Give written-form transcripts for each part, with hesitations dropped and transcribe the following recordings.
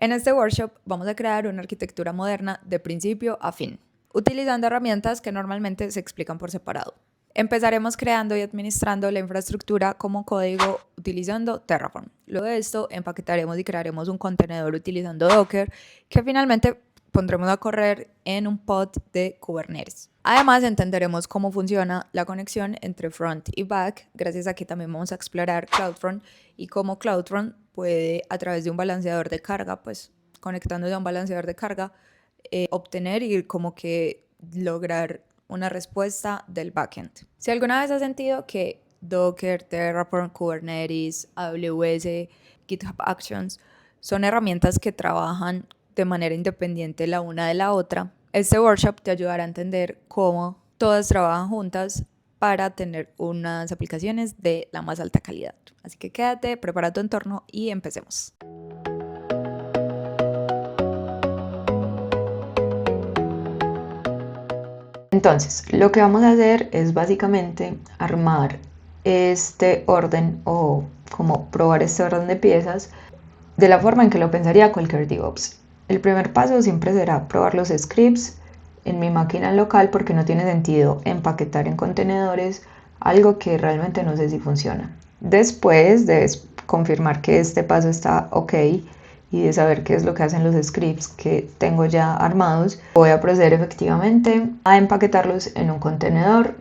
En este workshop vamos a crear una arquitectura moderna de principio a fin, utilizando herramientas que normalmente se explican por separado. Empezaremos creando y administrando la infraestructura como código utilizando Terraform. Luego de esto, empaquetaremos y crearemos un contenedor utilizando Docker que finalmente pondremos a correr en un pod de Kubernetes. Además, entenderemos cómo funciona la conexión entre front y back, gracias a que también vamos a explorar CloudFront y cómo CloudFront puede, a través de un balanceador de carga, pues conectándose a un balanceador de carga, obtener y como que lograr una respuesta del backend. Si alguna vez has sentido que Docker, Terraform, Kubernetes, AWS, GitHub Actions son herramientas que trabajan de manera independiente la una de la otra, este workshop te ayudará a entender cómo todas trabajan juntas para tener unas aplicaciones de la más alta calidad. Así que quédate, prepara tu entorno y empecemos. Entonces, lo que vamos a hacer es básicamente armar este orden o como probar este orden de piezas de la forma en que lo pensaría cualquier DevOps. El primer paso siempre será probar los scripts en mi máquina local porque no tiene sentido empaquetar en contenedores algo que realmente no sé si funciona. Después de confirmar que este paso está ok y de saber qué es lo que hacen los scripts que tengo ya armados, voy a proceder efectivamente a empaquetarlos en un contenedor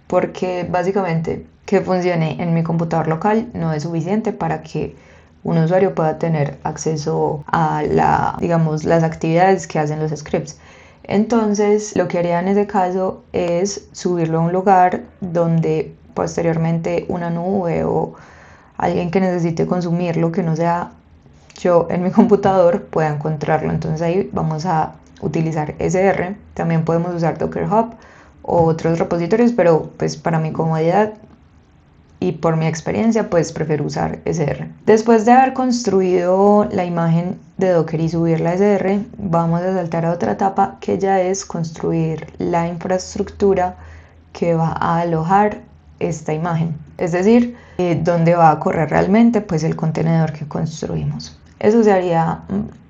porque básicamente que funcione en mi computador local no es suficiente para que un usuario pueda tener acceso a las actividades que hacen los scripts. Entonces, lo que haría en ese caso es subirlo a un lugar donde posteriormente una nube o alguien que necesite consumirlo, que no sea yo en mi computador, pueda encontrarlo. Entonces ahí vamos a utilizar SR. También podemos usar Docker Hub o otros repositorios, pero pues para mi comodidad y por mi experiencia pues prefiero usar SR. Después de haber construido la imagen de Docker y subirla a SR, vamos a saltar a otra etapa que ya es construir la infraestructura que va a alojar esta imagen, es decir, donde va a correr realmente pues el contenedor que construimos. Eso se haría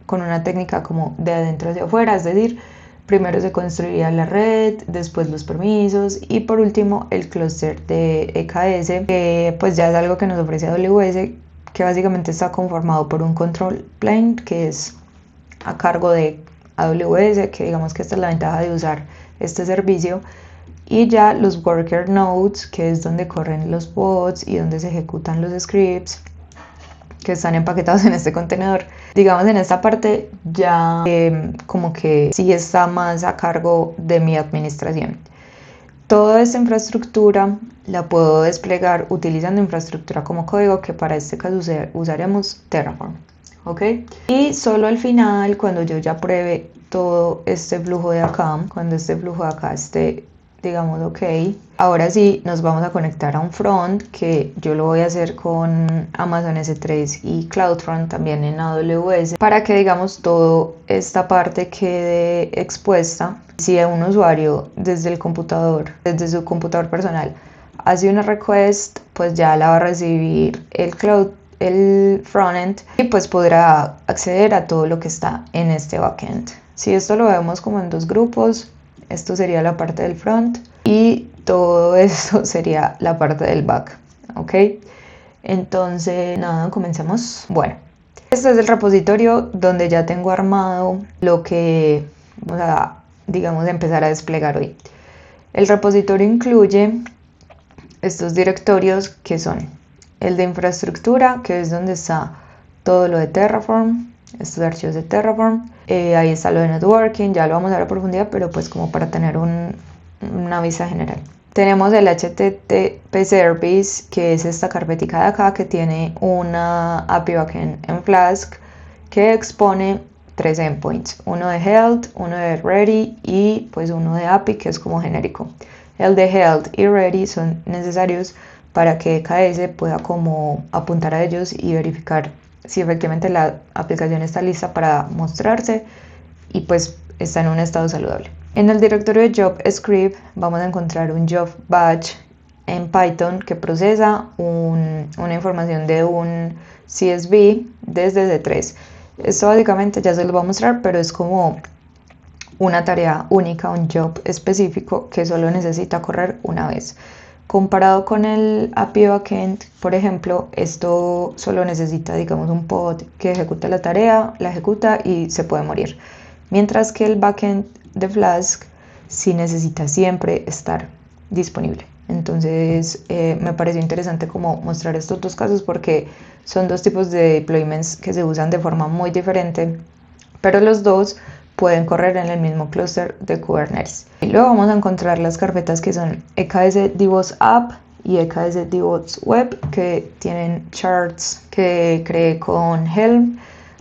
con una técnica como de adentro hacia afuera, es decir, primero se construiría la red, después los permisos y por último el clúster de EKS, que pues ya es algo que nos ofrece AWS, que básicamente está conformado por un control plane que es a cargo de AWS, que digamos que esta es la ventaja de usar este servicio, y ya los worker nodes, que es donde corren los pods y donde se ejecutan los scripts que están empaquetados en este contenedor. Digamos, en esta parte ya como que sí está más a cargo de mi administración. Toda esta infraestructura la puedo desplegar utilizando infraestructura como código, que para este caso usaremos Terraform. ¿Ok? Y solo al final, cuando yo ya pruebe todo este flujo de acá, cuando este flujo de acá esté, digamos, ok, ahora sí nos vamos a conectar a un front, que yo lo voy a hacer con Amazon S3 y CloudFront también en AWS, para que digamos toda esta parte quede expuesta. Si un usuario desde el computador, desde su computador personal, hace una request, pues ya la va a recibir el frontend y pues podrá acceder a todo lo que está en este backend. Si esto lo vemos como en dos grupos, esto sería la parte del front y todo esto sería la parte del back, ¿ok? Entonces, nada, comencemos. Bueno, este es el repositorio donde ya tengo armado lo que vamos a, digamos, empezar a desplegar hoy. El repositorio incluye estos directorios que son el de infraestructura, que es donde está todo lo de Terraform, estos archivos de Terraform, ahí está lo de networking, ya lo vamos a ver a profundidad, pero pues como para tener una vista general. Tenemos el HTTP Service, que es esta carpetica de acá que tiene una API backend en Flask que expone tres endpoints, uno de Health, uno de Ready y pues uno de API, que es como genérico. El de Health y Ready son necesarios para que EKS pueda como apuntar a ellos y verificar si efectivamente la aplicación está lista para mostrarse y pues está en un estado saludable. En el directorio de job script vamos a encontrar un job batch en Python que procesa una información de un CSV desde D3. Esto básicamente ya se los voy a mostrar, pero es como una tarea única, un job específico que solo necesita correr una vez. Comparado con el API Backend, por ejemplo, esto solo necesita, digamos, un pod que ejecuta la tarea, la ejecuta y se puede morir. Mientras que el backend de Flask sí necesita siempre estar disponible. Entonces me pareció interesante como mostrar estos dos casos porque son dos tipos de deployments que se usan de forma muy diferente, pero los dos pueden correr en el mismo clúster de Kubernetes. Y luego vamos a encontrar las carpetas que son EKS DevOps App y EKS DevOps Web, que tienen charts que creé con Helm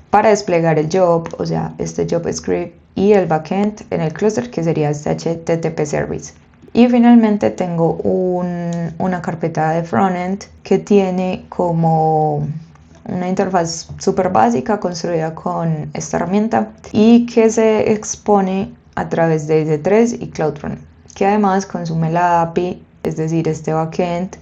para desplegar el job, o sea, este job script y el backend en el clúster, que sería este HTTP service. Y finalmente tengo una carpeta de frontend que tiene como una interfaz súper básica construida con esta herramienta y que se expone a través de S3 y CloudRun, que además consume la API, es decir, este backend,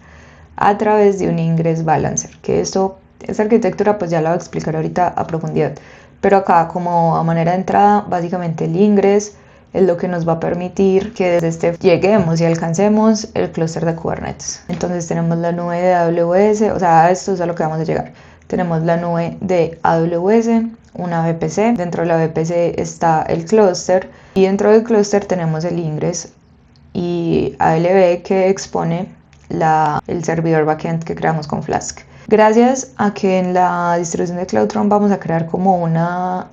a través de un Ingress Balancer, que esta arquitectura pues ya la voy a explicar ahorita a profundidad, pero acá como a manera de entrada, básicamente el Ingress es lo que nos va a permitir que desde este lleguemos y alcancemos el clúster de Kubernetes. Entonces tenemos la nube de AWS, o sea, esto es a lo que vamos a llegar. Tenemos la nube de AWS, una VPC, dentro de la VPC está el clúster y dentro del clúster tenemos el Ingress y ALB que expone el servidor backend que creamos con Flask. Gracias a que en la distribución de CloudRun vamos a crear como una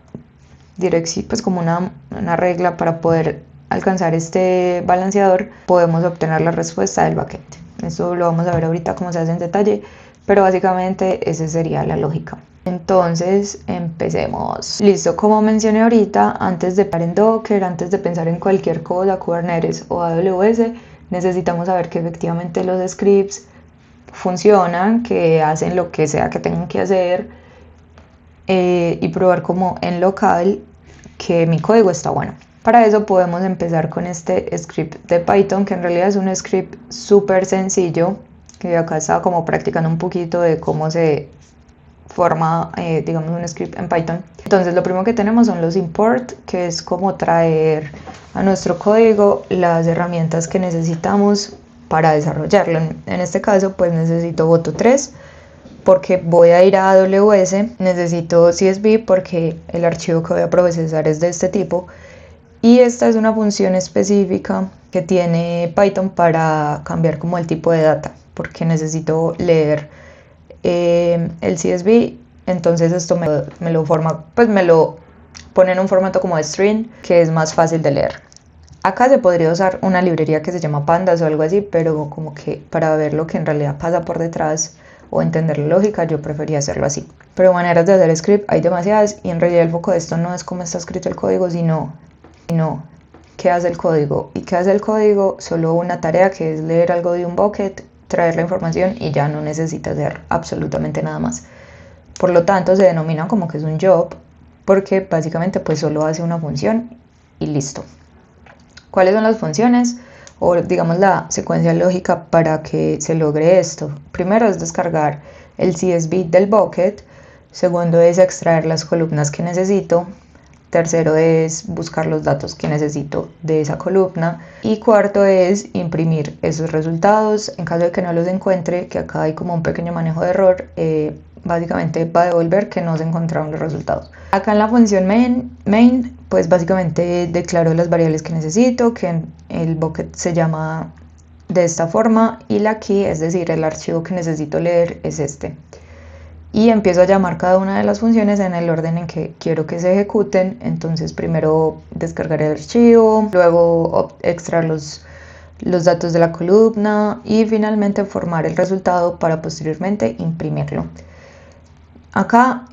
dirección, pues como una regla para poder alcanzar este balanceador, podemos obtener la respuesta del backend. Eso lo vamos a ver ahorita cómo se hace en detalle, pero básicamente esa sería la lógica. Entonces empecemos. Listo, como mencioné ahorita, antes de pensar en Docker, antes de pensar en cualquier cosa, Kubernetes o AWS, necesitamos saber que efectivamente los scripts funcionan, que hacen lo que sea que tengan que hacer, y probar como en local que mi código está bueno. Para eso podemos empezar con este script de Python, que en realidad es un script súper sencillo, que acá estaba como practicando un poquito de cómo se forma, digamos, un script en Python. Entonces lo primero que tenemos son los import, que es como traer a nuestro código las herramientas que necesitamos para desarrollarlo. En este caso pues necesito Boto3 porque voy a ir a AWS, necesito CSV porque el archivo que voy a procesar es de este tipo, y esta es una función específica que tiene Python para cambiar como el tipo de data, porque necesito leer el CSV, entonces esto me lo forma, pues me lo pone en un formato como de string, que es más fácil de leer. Acá se podría usar una librería que se llama Pandas o algo así, pero como que para ver lo que en realidad pasa por detrás o entender la lógica, yo prefería hacerlo así. Pero maneras de hacer script hay demasiadas, y en realidad el foco de esto no es cómo está escrito el código, sino qué hace el código. ¿Y qué hace el código? Solo una tarea, que es leer algo de un bucket, traer la información, y ya no necesita hacer absolutamente nada más. Por lo tanto se denomina como que es un job, porque básicamente pues solo hace una función y listo. ¿Cuáles son las funciones? O digamos la secuencia lógica para que se logre esto. Primero es descargar el CSV del bucket, segundo es extraer las columnas que necesito, tercero es buscar los datos que necesito de esa columna, y cuarto es imprimir esos resultados. En caso de que no los encuentre, que acá hay como un pequeño manejo de error, básicamente va a devolver que no se encontraron los resultados. Acá en la función main pues básicamente declaro las variables que necesito, que el bucket se llama de esta forma, y la key, es decir, el archivo que necesito leer, es este. Y empiezo a llamar cada una de las funciones en el orden en que quiero que se ejecuten. Entonces primero descargar el archivo, luego extraer los datos de la columna y finalmente formar el resultado para posteriormente imprimirlo. Acá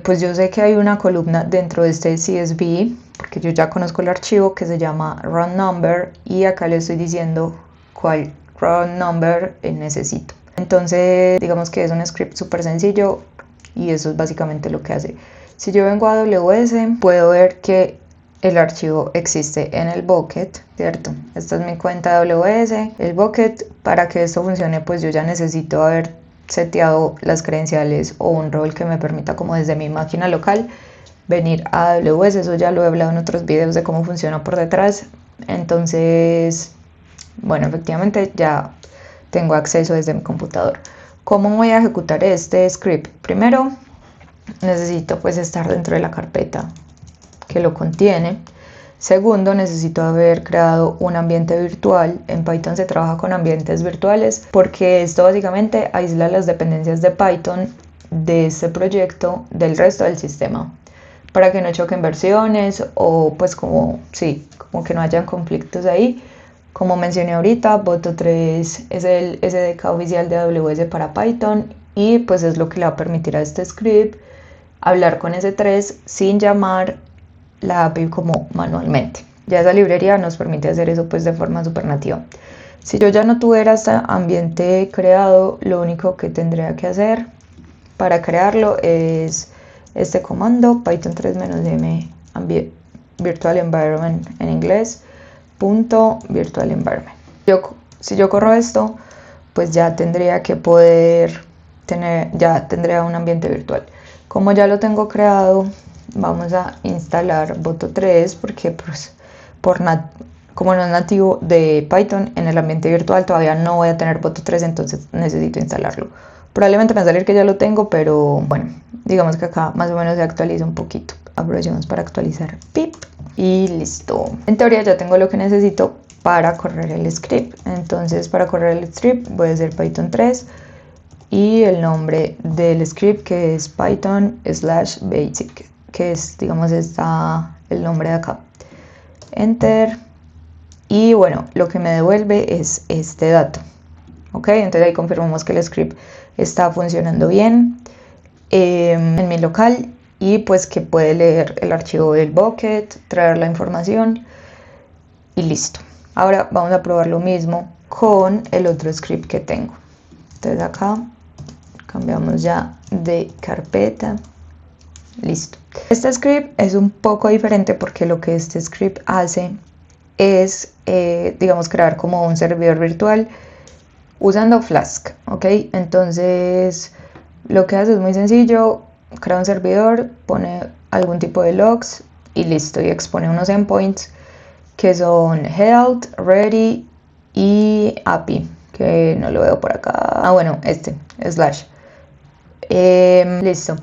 pues yo sé que hay una columna dentro de este CSV, porque yo ya conozco el archivo, que se llama run number, y acá le estoy diciendo cuál run number necesito. Entonces digamos que es un script súper sencillo y eso es básicamente lo que hace. Si yo vengo a AWS, puedo ver que el archivo existe en el bucket, ¿cierto? Esta es mi cuenta de AWS, el bucket. Para que esto funcione pues yo ya necesito haber seteado las credenciales o un rol que me permita como desde mi máquina local venir a AWS. Eso ya lo he hablado en otros videos de cómo funciona por detrás. Entonces, bueno, efectivamente ya tengo acceso desde mi computador. ¿Cómo voy a ejecutar este script? Primero necesito pues estar dentro de la carpeta que lo contiene. Segundo, necesito haber creado un ambiente virtual. En Python se trabaja con ambientes virtuales porque esto básicamente aísla las dependencias de Python de este proyecto del resto del sistema para que no choquen versiones o pues como que no hayan conflictos ahí. Como mencioné ahorita, Boto3 es el SDK oficial de AWS para Python y pues es lo que le va a permitir a este script hablar con S3 sin llamar la API como manualmente. Ya esa librería nos permite hacer eso pues de forma super nativa. Si yo ya no tuviera este ambiente creado, lo único que tendría que hacer para crearlo es este comando python 3-m virtual environment en inglés .virtual environment. Si yo corro esto, pues ya tendría que poder ya tendría un ambiente virtual. Como ya lo tengo creado, vamos a instalar Boto3 porque pues como no es nativo de Python, en el ambiente virtual todavía no voy a tener Boto3, entonces necesito instalarlo. Probablemente me va a salir que ya lo tengo, pero bueno, digamos que acá más o menos se actualiza un poquito. Aprovechemos para actualizar pip y listo. En teoría ya tengo lo que necesito para correr el script. Entonces para correr el script voy a hacer Python 3 y el nombre del script que es python/basic, que es, digamos, está el nombre de acá. Enter. Y bueno, lo que me devuelve es este dato. Ok, entonces ahí confirmamos que el script está funcionando bien en mi local y pues que puede leer el archivo del bucket, traer la información y listo. Ahora vamos a probar lo mismo con el otro script que tengo. Entonces acá cambiamos ya de carpeta. Listo. Este script es un poco diferente porque lo que este script hace es, digamos, crear como un servidor virtual usando Flask, ¿ok? Entonces, lo que hace es muy sencillo, crea un servidor, pone algún tipo de logs y listo, y expone unos endpoints que son health, ready y API, que no lo veo por acá. Bueno, slash. Listo.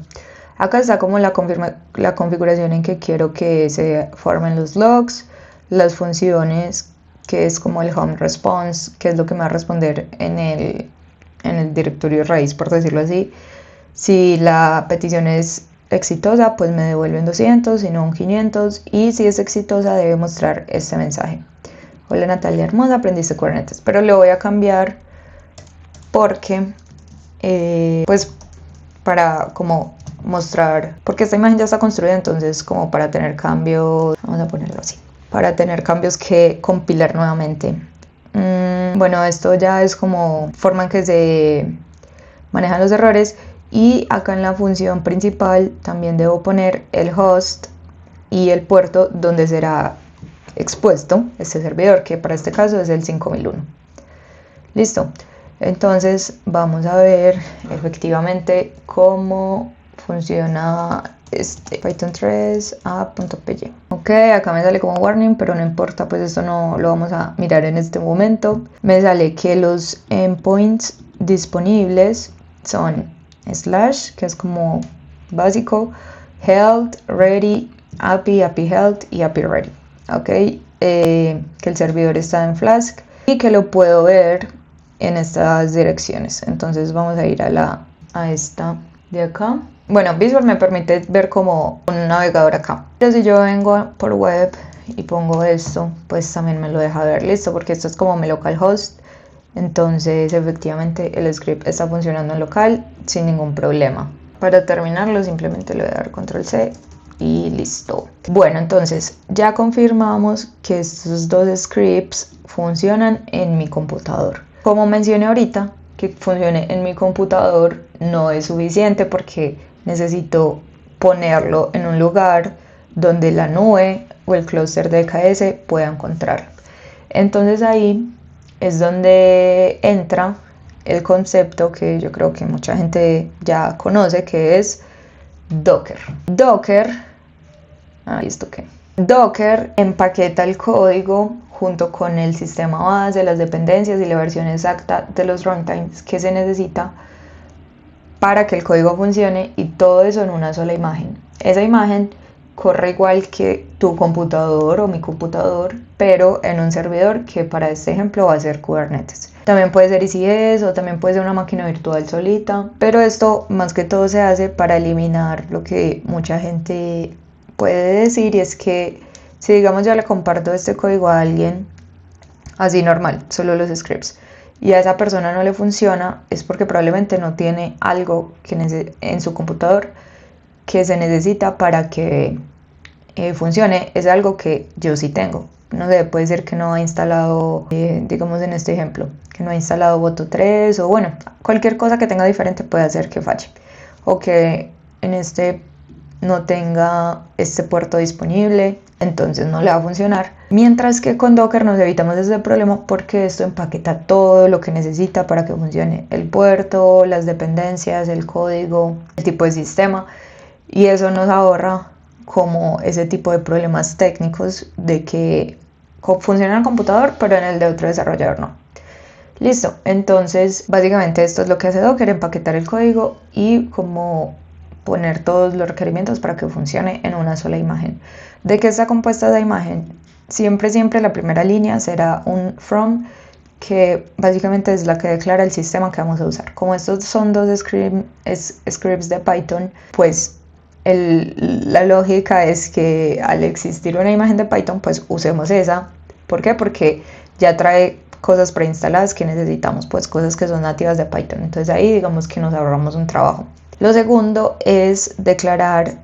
Acá está como la configuración en que quiero que se formen los logs, las funciones, que es como el home response, que es lo que me va a responder en el directorio raíz, por decirlo así. Si la petición es exitosa, pues me devuelven 200, si no un 500, y si es exitosa debe mostrar este mensaje: hola Natalia hermosa, aprendiste Kubernetes. Pero le voy a cambiar porque pues para como mostrar, porque esta imagen ya está construida, entonces como para tener cambios, vamos a ponerlo así, para tener cambios que compilar nuevamente. Bueno, esto ya es como forma en que se manejan los errores. Y acá en la función principal también debo poner el host y el puerto donde será expuesto este servidor, que para este caso es el 5001. Listo. Entonces vamos a ver efectivamente cómo funciona este Python 3 a.py. Ok, acá me sale como warning, pero no importa, pues esto no lo vamos a mirar en este momento. Me sale que los endpoints disponibles son slash, que es como básico, health, ready, API, API health y API ready. Ok, que el servidor está en Flask y que lo puedo ver en estas direcciones. Entonces vamos a ir a esta de acá. Bueno, Visual me permite ver como un navegador acá. Pero si yo vengo por web y pongo esto, pues también me lo deja ver. Listo, porque esto es como mi localhost. Entonces efectivamente el script está funcionando en local sin ningún problema. Para terminarlo simplemente le voy a dar control C y listo. Bueno, entonces ya confirmamos que estos dos scripts funcionan en mi computador. Como mencioné ahorita, que funcione en mi computador no es suficiente porque necesito ponerlo en un lugar donde la nube o el clúster de EKS pueda encontrarlo. Entonces ahí es donde entra el concepto que yo creo que mucha gente ya conoce, que es Docker. Docker ¿Esto qué? Docker empaqueta el código junto con el sistema base, las dependencias y la versión exacta de los runtimes que se necesita para que el código funcione, y todo eso en una sola imagen. Esa imagen corre igual que tu computador o mi computador, pero en un servidor que para este ejemplo va a ser Kubernetes. También puede ser ECS o también puede ser una máquina virtual solita, pero esto más que todo se hace para eliminar lo que mucha gente puede decir, y es que si digamos yo le comparto este código a alguien así normal, solo los scripts, y a esa persona no le funciona, es porque probablemente no tiene algo que en su computador que se necesita para que funcione. Es algo que yo sí tengo. No sé, puede ser que no ha instalado, digamos en este ejemplo, que no ha instalado Boto 3, o bueno, cualquier cosa que tenga diferente puede hacer que falle, o que en este no tenga este puerto disponible, entonces no le va a funcionar. Mientras que con Docker nos evitamos ese problema porque esto empaqueta todo lo que necesita para que funcione: el puerto, las dependencias, el código, el tipo de sistema, y eso nos ahorra como ese tipo de problemas técnicos de que funciona en el computador pero en el de otro desarrollador no. Listo, entonces básicamente esto es lo que hace Docker: empaquetar el código y como poner todos los requerimientos para que funcione en una sola imagen. ¿De qué está compuesta esa imagen? Siempre la primera línea será un from, que básicamente es la que declara el sistema que vamos a usar. Como estos son dos scripts de Python, pues la lógica es que al existir una imagen de Python, pues usemos esa. ¿Por qué? Porque ya trae cosas preinstaladas que necesitamos, pues cosas que son nativas de Python. Entonces ahí digamos que nos ahorramos un trabajo. Lo segundo es declarar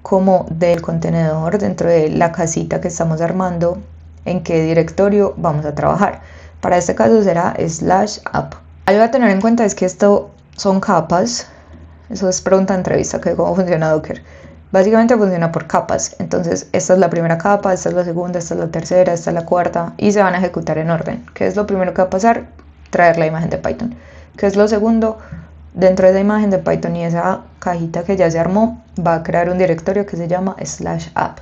como del contenedor, dentro de la casita que estamos armando, en qué directorio vamos a trabajar. Para este caso será /app. Algo a tener en cuenta es que esto son capas. Eso es pregunta de entrevista, que cómo funciona Docker. Básicamente funciona por capas. Entonces esta es la primera capa, esta es la segunda, esta es la tercera, esta es la cuarta, y se van a ejecutar en orden. ¿Qué es lo primero que va a pasar? Traer la imagen de Python. ¿Qué es lo segundo? Dentro de esa imagen de Python y esa cajita que ya se armó, va a crear un directorio que se llama /app.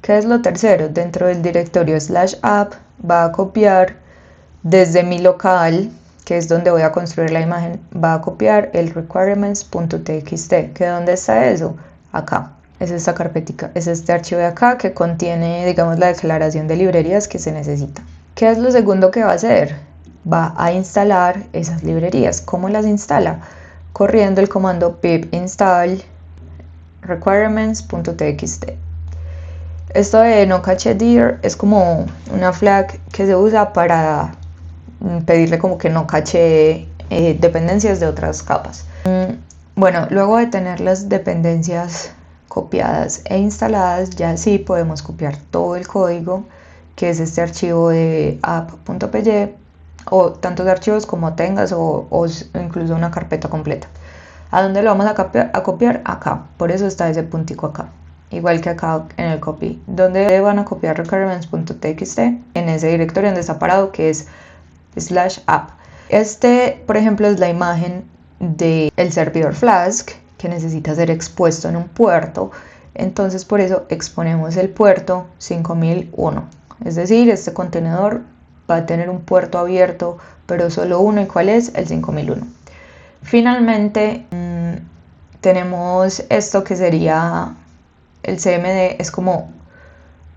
¿Qué es lo tercero? Dentro del directorio /app va a copiar desde mi local, que es donde voy a construir la imagen, va a copiar el requirements.txt. ¿Que dónde está eso? Acá. Es esta carpetica, es este archivo de acá que contiene, digamos, la declaración de librerías que se necesita. ¿Qué es lo segundo que va a hacer? Va a instalar esas librerías. ¿Cómo las instala? Corriendo el comando pip install requirements.txt. Esto de no cache dir es como una flag que se usa para pedirle como que no cache dependencias de otras capas. Bueno, luego de tener las dependencias copiadas e instaladas, ya sí podemos copiar todo el código, que es este archivo de app.py, o tantos archivos como tengas, o incluso una carpeta completa. ¿A dónde lo vamos a copiar? Acá. Por eso está ese puntico acá. Igual que acá en el copy. ¿Dónde van a copiar requirements.txt? En ese directorio donde está parado, que es /app. Este, por ejemplo, es la imagen del servidor Flask, que necesita ser expuesto en un puerto. Entonces por eso exponemos el puerto 5001. Es decir, este contenedor va a tener un puerto abierto, pero solo uno. ¿Y cuál es? El 5001. Finalmente tenemos esto que sería el CMD. Es como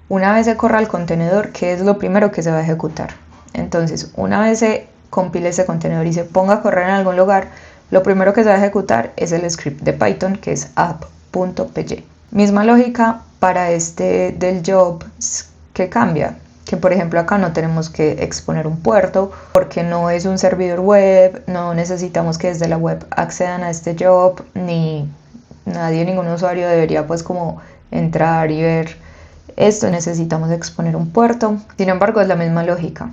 una vez se corra el contenedor, ¿qué es lo primero que se va a ejecutar? Entonces, una vez se compile ese contenedor y se ponga a correr en algún lugar, lo primero que se va a ejecutar es el script de Python, que es app.py. Misma lógica para este del job, que cambia, que por ejemplo acá no tenemos que exponer un puerto porque no es un servidor web, no necesitamos que desde la web accedan a este job, ni nadie, ningún usuario debería pues como entrar y ver esto. Necesitamos exponer un puerto. Sin embargo, es la misma lógica.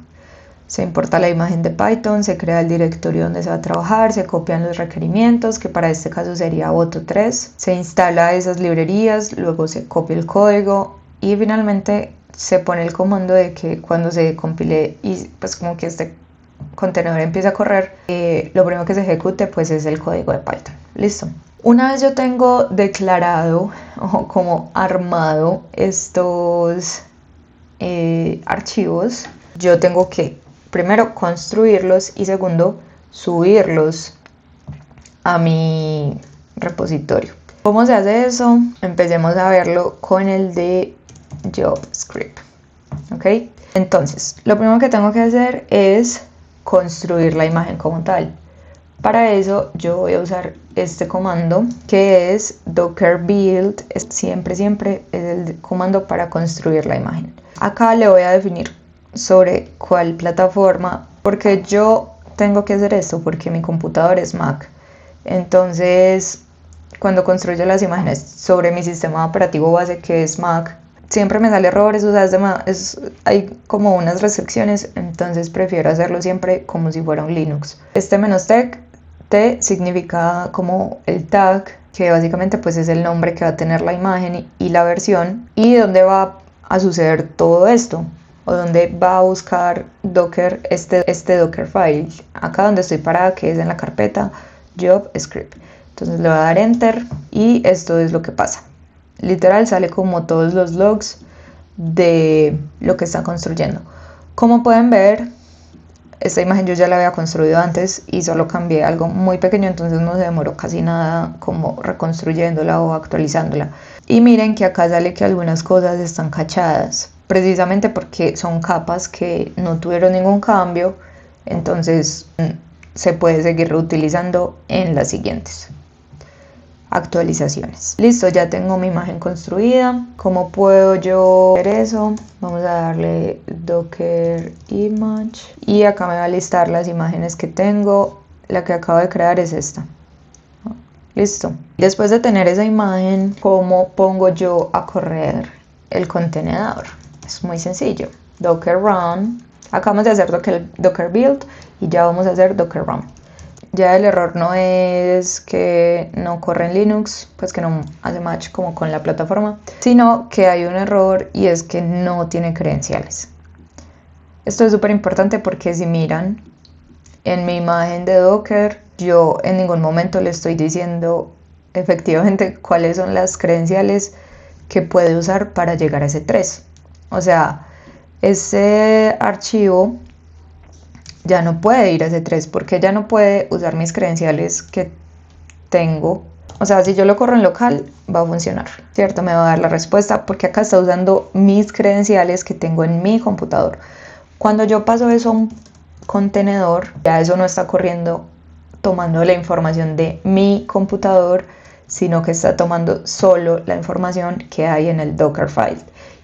Se importa la imagen de Python, se crea el directorio donde se va a trabajar, se copian los requerimientos, que para este caso sería Boto 3, se instala esas librerías, luego se copia el código y finalmente se pone el comando de que cuando se compile y pues como que este contenedor empieza a correr, lo primero que se ejecute pues es el código de Python. Listo. Una vez yo tengo declarado o como armado estos archivos, yo tengo que primero construirlos y segundo subirlos a mi repositorio. ¿Cómo se hace eso? Empecemos a verlo con el de JavaScript. ¿Ok? Entonces, lo primero que tengo que hacer es construir la imagen como tal. Para eso yo voy a usar este comando que es docker build. Siempre es el comando para construir la imagen. Acá le voy a definir sobre cuál plataforma, porque yo tengo que hacer esto porque mi computador es Mac. Entonces, cuando construyo las imágenes sobre mi sistema operativo base que es Mac, siempre me sale errores, o sea, hay como unas restricciones, entonces prefiero hacerlo siempre como si fuera un Linux. Este "-t" significa como el tag, que básicamente pues es el nombre que va a tener la imagen y la versión, y dónde va a suceder todo esto, o dónde va a buscar Docker este Docker file, acá donde estoy parada, que es en la carpeta JavaScript. Entonces le voy a dar enter y esto es lo que pasa. Literal sale como todos los logs de lo que está construyendo. Como pueden ver, esta imagen yo ya la había construido antes y solo cambié algo muy pequeño, entonces no se demoró casi nada como reconstruyéndola o actualizándola. Y miren que acá sale que algunas cosas están cachadas, precisamente porque son capas que no tuvieron ningún cambio, entonces se puede seguir reutilizando en las siguientes actualizaciones. Listo, ya tengo mi imagen construida. ¿Cómo puedo yo hacer eso? Vamos a darle docker image y acá me va a listar las imágenes que tengo. La que acabo de crear es esta. Listo. Después de tener esa imagen, ¿cómo pongo yo a correr el contenedor? Es muy sencillo. Docker run. Acabamos de hacer docker build y ya vamos a hacer docker run. Ya el error no es que no corre en Linux, pues que no hace match como con la plataforma, sino que hay un error y es que no tiene credenciales. Esto es súper importante porque si miran en mi imagen de Docker, yo en ningún momento le estoy diciendo efectivamente cuáles son las credenciales que puede usar para llegar a ese 3. O sea, ese archivo ya no puede ir a ese 3 porque ya no puede usar mis credenciales que tengo. O sea, si yo lo corro en local, va a funcionar, ¿cierto? Me va a dar la respuesta porque acá está usando mis credenciales que tengo en mi computador. Cuando yo paso eso a un contenedor, ya eso no está corriendo tomando la información de mi computador, sino que está tomando solo la información que hay en el Dockerfile.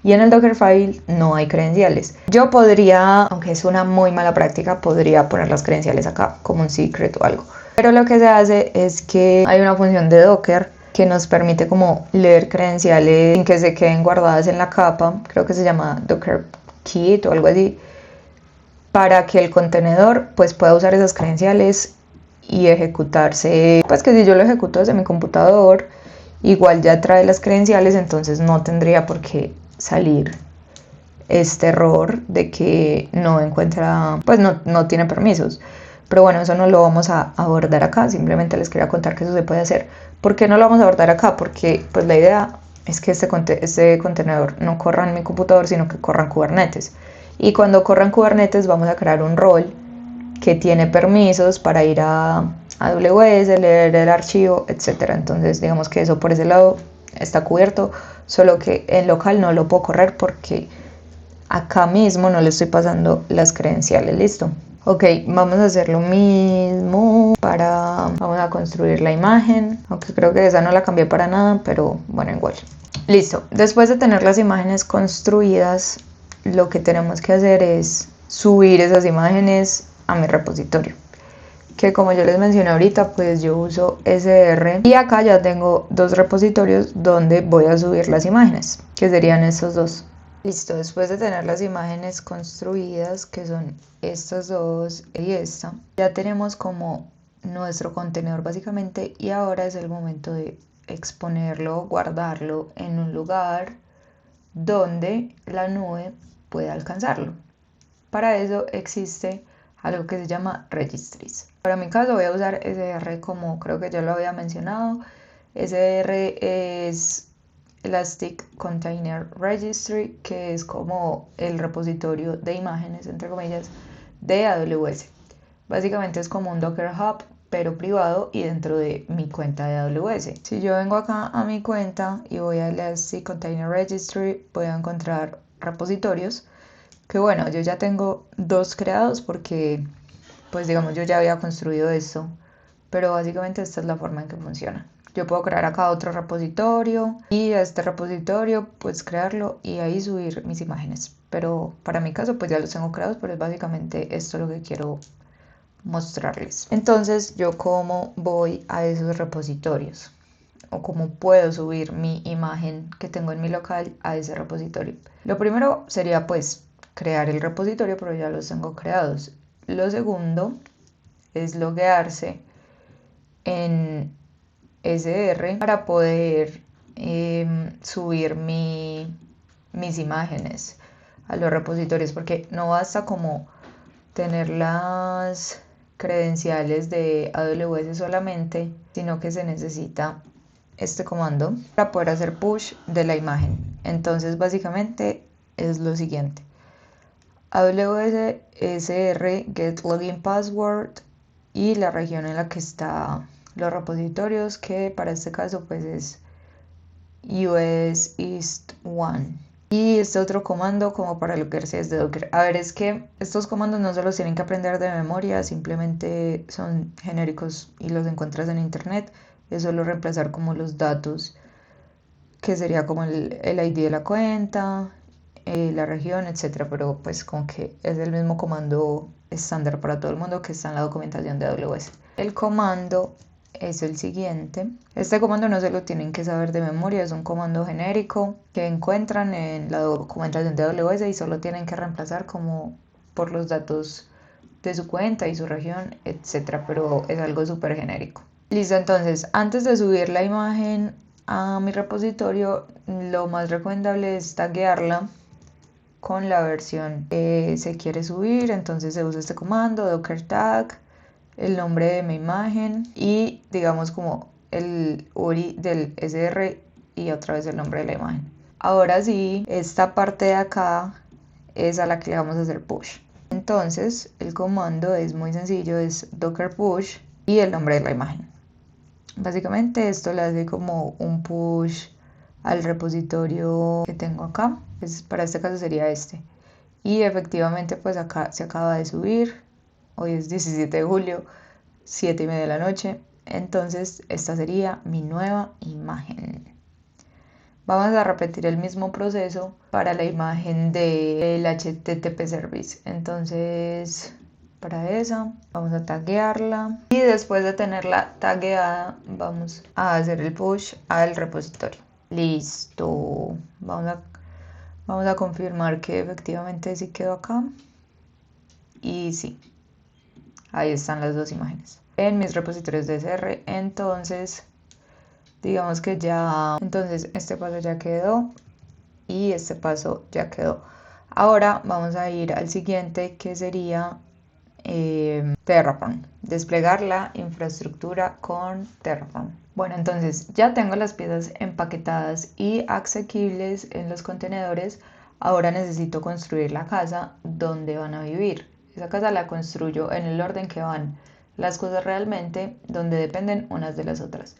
Y en el Dockerfile no hay credenciales. Yo podría, aunque es una muy mala práctica, podría poner las credenciales acá como un secret o algo. Pero lo que se hace es que hay una función de Docker que nos permite como leer credenciales sin que se queden guardadas en la capa. Creo que se llama Docker Kit o algo así, para que el contenedor pues pueda usar esas credenciales y ejecutarse, pues que si yo lo ejecuto desde mi computador, igual ya trae las credenciales, entonces no tendría por qué salir este error de que no encuentra, pues no tiene permisos. Pero bueno, eso no lo vamos a abordar acá, simplemente les quería contar que eso se puede hacer. ¿Por qué no lo vamos a abordar acá? Porque pues la idea es que este contenedor no corra en mi computador, sino que corra en Kubernetes. Y cuando corra en Kubernetes vamos a crear un rol que tiene permisos para ir a AWS, leer el archivo, etc. Entonces digamos que eso por ese lado está cubierto, solo que en local no lo puedo correr porque acá mismo no le estoy pasando las credenciales. Listo. Ok, vamos a hacer lo mismo vamos a construir la imagen, aunque creo que esa no la cambié para nada, pero bueno, igual. Listo, después de tener las imágenes construidas, lo que tenemos que hacer es subir esas imágenes a mi repositorio, que como yo les mencioné ahorita, pues yo uso SR y acá ya tengo dos repositorios donde voy a subir las imágenes, que serían estos dos. Listo, después de tener las imágenes construidas, que son estas dos y esta, ya tenemos como nuestro contenedor básicamente y ahora es el momento de exponerlo, guardarlo en un lugar donde la nube pueda alcanzarlo. Para eso existe algo que se llama registries. Para mi caso voy a usar SR como creo que ya lo había mencionado. SDR es Elastic Container Registry, que es como el repositorio de imágenes, entre comillas, de AWS. Básicamente es como un Docker Hub, pero privado y dentro de mi cuenta de AWS. Si yo vengo acá a mi cuenta y voy a Elastic Container Registry, voy a encontrar repositorios que bueno, yo ya tengo dos creados porque pues digamos yo ya había construido esto, pero básicamente esta es la forma en que funciona. Yo puedo crear acá otro repositorio y a este repositorio pues crearlo y ahí subir mis imágenes. Pero para mi caso pues ya los tengo creados, pero es básicamente esto lo que quiero mostrarles. Entonces yo cómo voy a esos repositorios o cómo puedo subir mi imagen que tengo en mi local a ese repositorio. Lo primero sería pues crear el repositorio, pero ya los tengo creados. Lo segundo es loguearse en SR para poder subir mis imágenes a los repositorios, porque no basta como tener las credenciales de AWS solamente, sino que se necesita este comando para poder hacer push de la imagen. Entonces básicamente es lo siguiente: AWS SR get login password y la región en la que está los repositorios, que para este caso pues es US East 1. Y este otro comando como para loguearse desde Docker. A ver, es que estos comandos no se los tienen que aprender de memoria, simplemente son genéricos y los encuentras en internet. Es solo reemplazar como los datos, que sería como el ID de la cuenta, la región, etcétera. Pero pues como que es el mismo comando estándar para todo el mundo que está en la documentación de AWS. El comando es el siguiente. Este comando no se lo tienen que saber de memoria, es un comando genérico que encuentran en la documentación de AWS y solo tienen que reemplazar como por los datos de su cuenta y su región, etcétera, pero es algo súper genérico. Listo, entonces antes de subir la imagen a mi repositorio, lo más recomendable es taguearla con la versión que se quiere subir. Entonces se usa este comando docker tag, el nombre de mi imagen y digamos como el URI del SR y otra vez el nombre de la imagen. Ahora sí, esta parte de acá es a la que le vamos a hacer push. Entonces el comando es muy sencillo, es docker push y el nombre de la imagen. Básicamente esto le hace como un push al repositorio que tengo acá. Pues para este caso sería este. Y efectivamente pues acá se acaba de subir. Hoy es 17 de julio, 7:30 de la noche. Entonces esta sería mi nueva imagen. Vamos a repetir el mismo proceso para la imagen del HTTP service. Entonces, para esa vamos a taguearla y después de tenerla tagueada vamos a hacer el push al repositorio. Listo. Vamos a confirmar que efectivamente sí quedó acá. Y sí, ahí están las dos imágenes en mis repositorios de SR. Entonces digamos que ya, entonces este paso ya quedó y este paso ya quedó. Ahora vamos a ir al siguiente, que sería Terraform, desplegar la infraestructura con Terraform. Bueno, entonces ya tengo las piezas empaquetadas y asequibles en los contenedores. Ahora necesito construir la casa donde van a vivir. Esa casa la construyo en el orden que van las cosas realmente, donde dependen unas de las otras.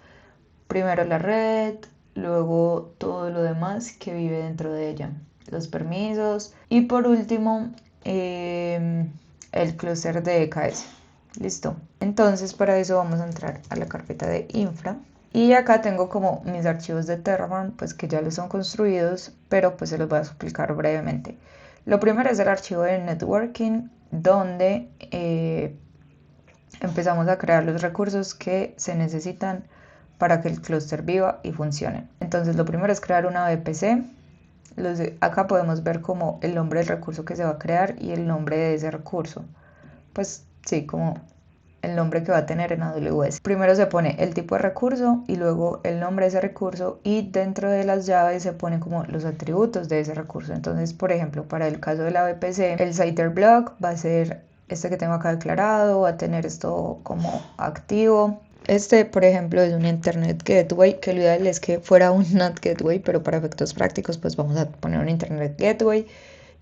Primero la red, luego todo lo demás que vive dentro de ella, los permisos y por último el clúster de EKS. Listo. Entonces para eso vamos a entrar a la carpeta de infra y acá tengo como mis archivos de Terraform, pues que ya los son construidos, pero pues se los voy a explicar brevemente. Lo primero es el archivo de networking, donde empezamos a crear los recursos que se necesitan para que el clúster viva y funcione. Entonces lo primero es crear una VPC. Acá podemos ver como el nombre del recurso que se va a crear y el nombre de ese recurso. Pues sí, como el nombre que va a tener en AWS. Primero se pone el tipo de recurso y luego el nombre de ese recurso y dentro de las llaves se ponen como los atributos de ese recurso. Entonces, por ejemplo, para el caso de la VPC, el Cider block va a ser este que tengo acá declarado, va a tener esto como activo. Este, por ejemplo, es un Internet Gateway, que lo ideal es que fuera un NAT Gateway, pero para efectos prácticos, pues vamos a poner un Internet Gateway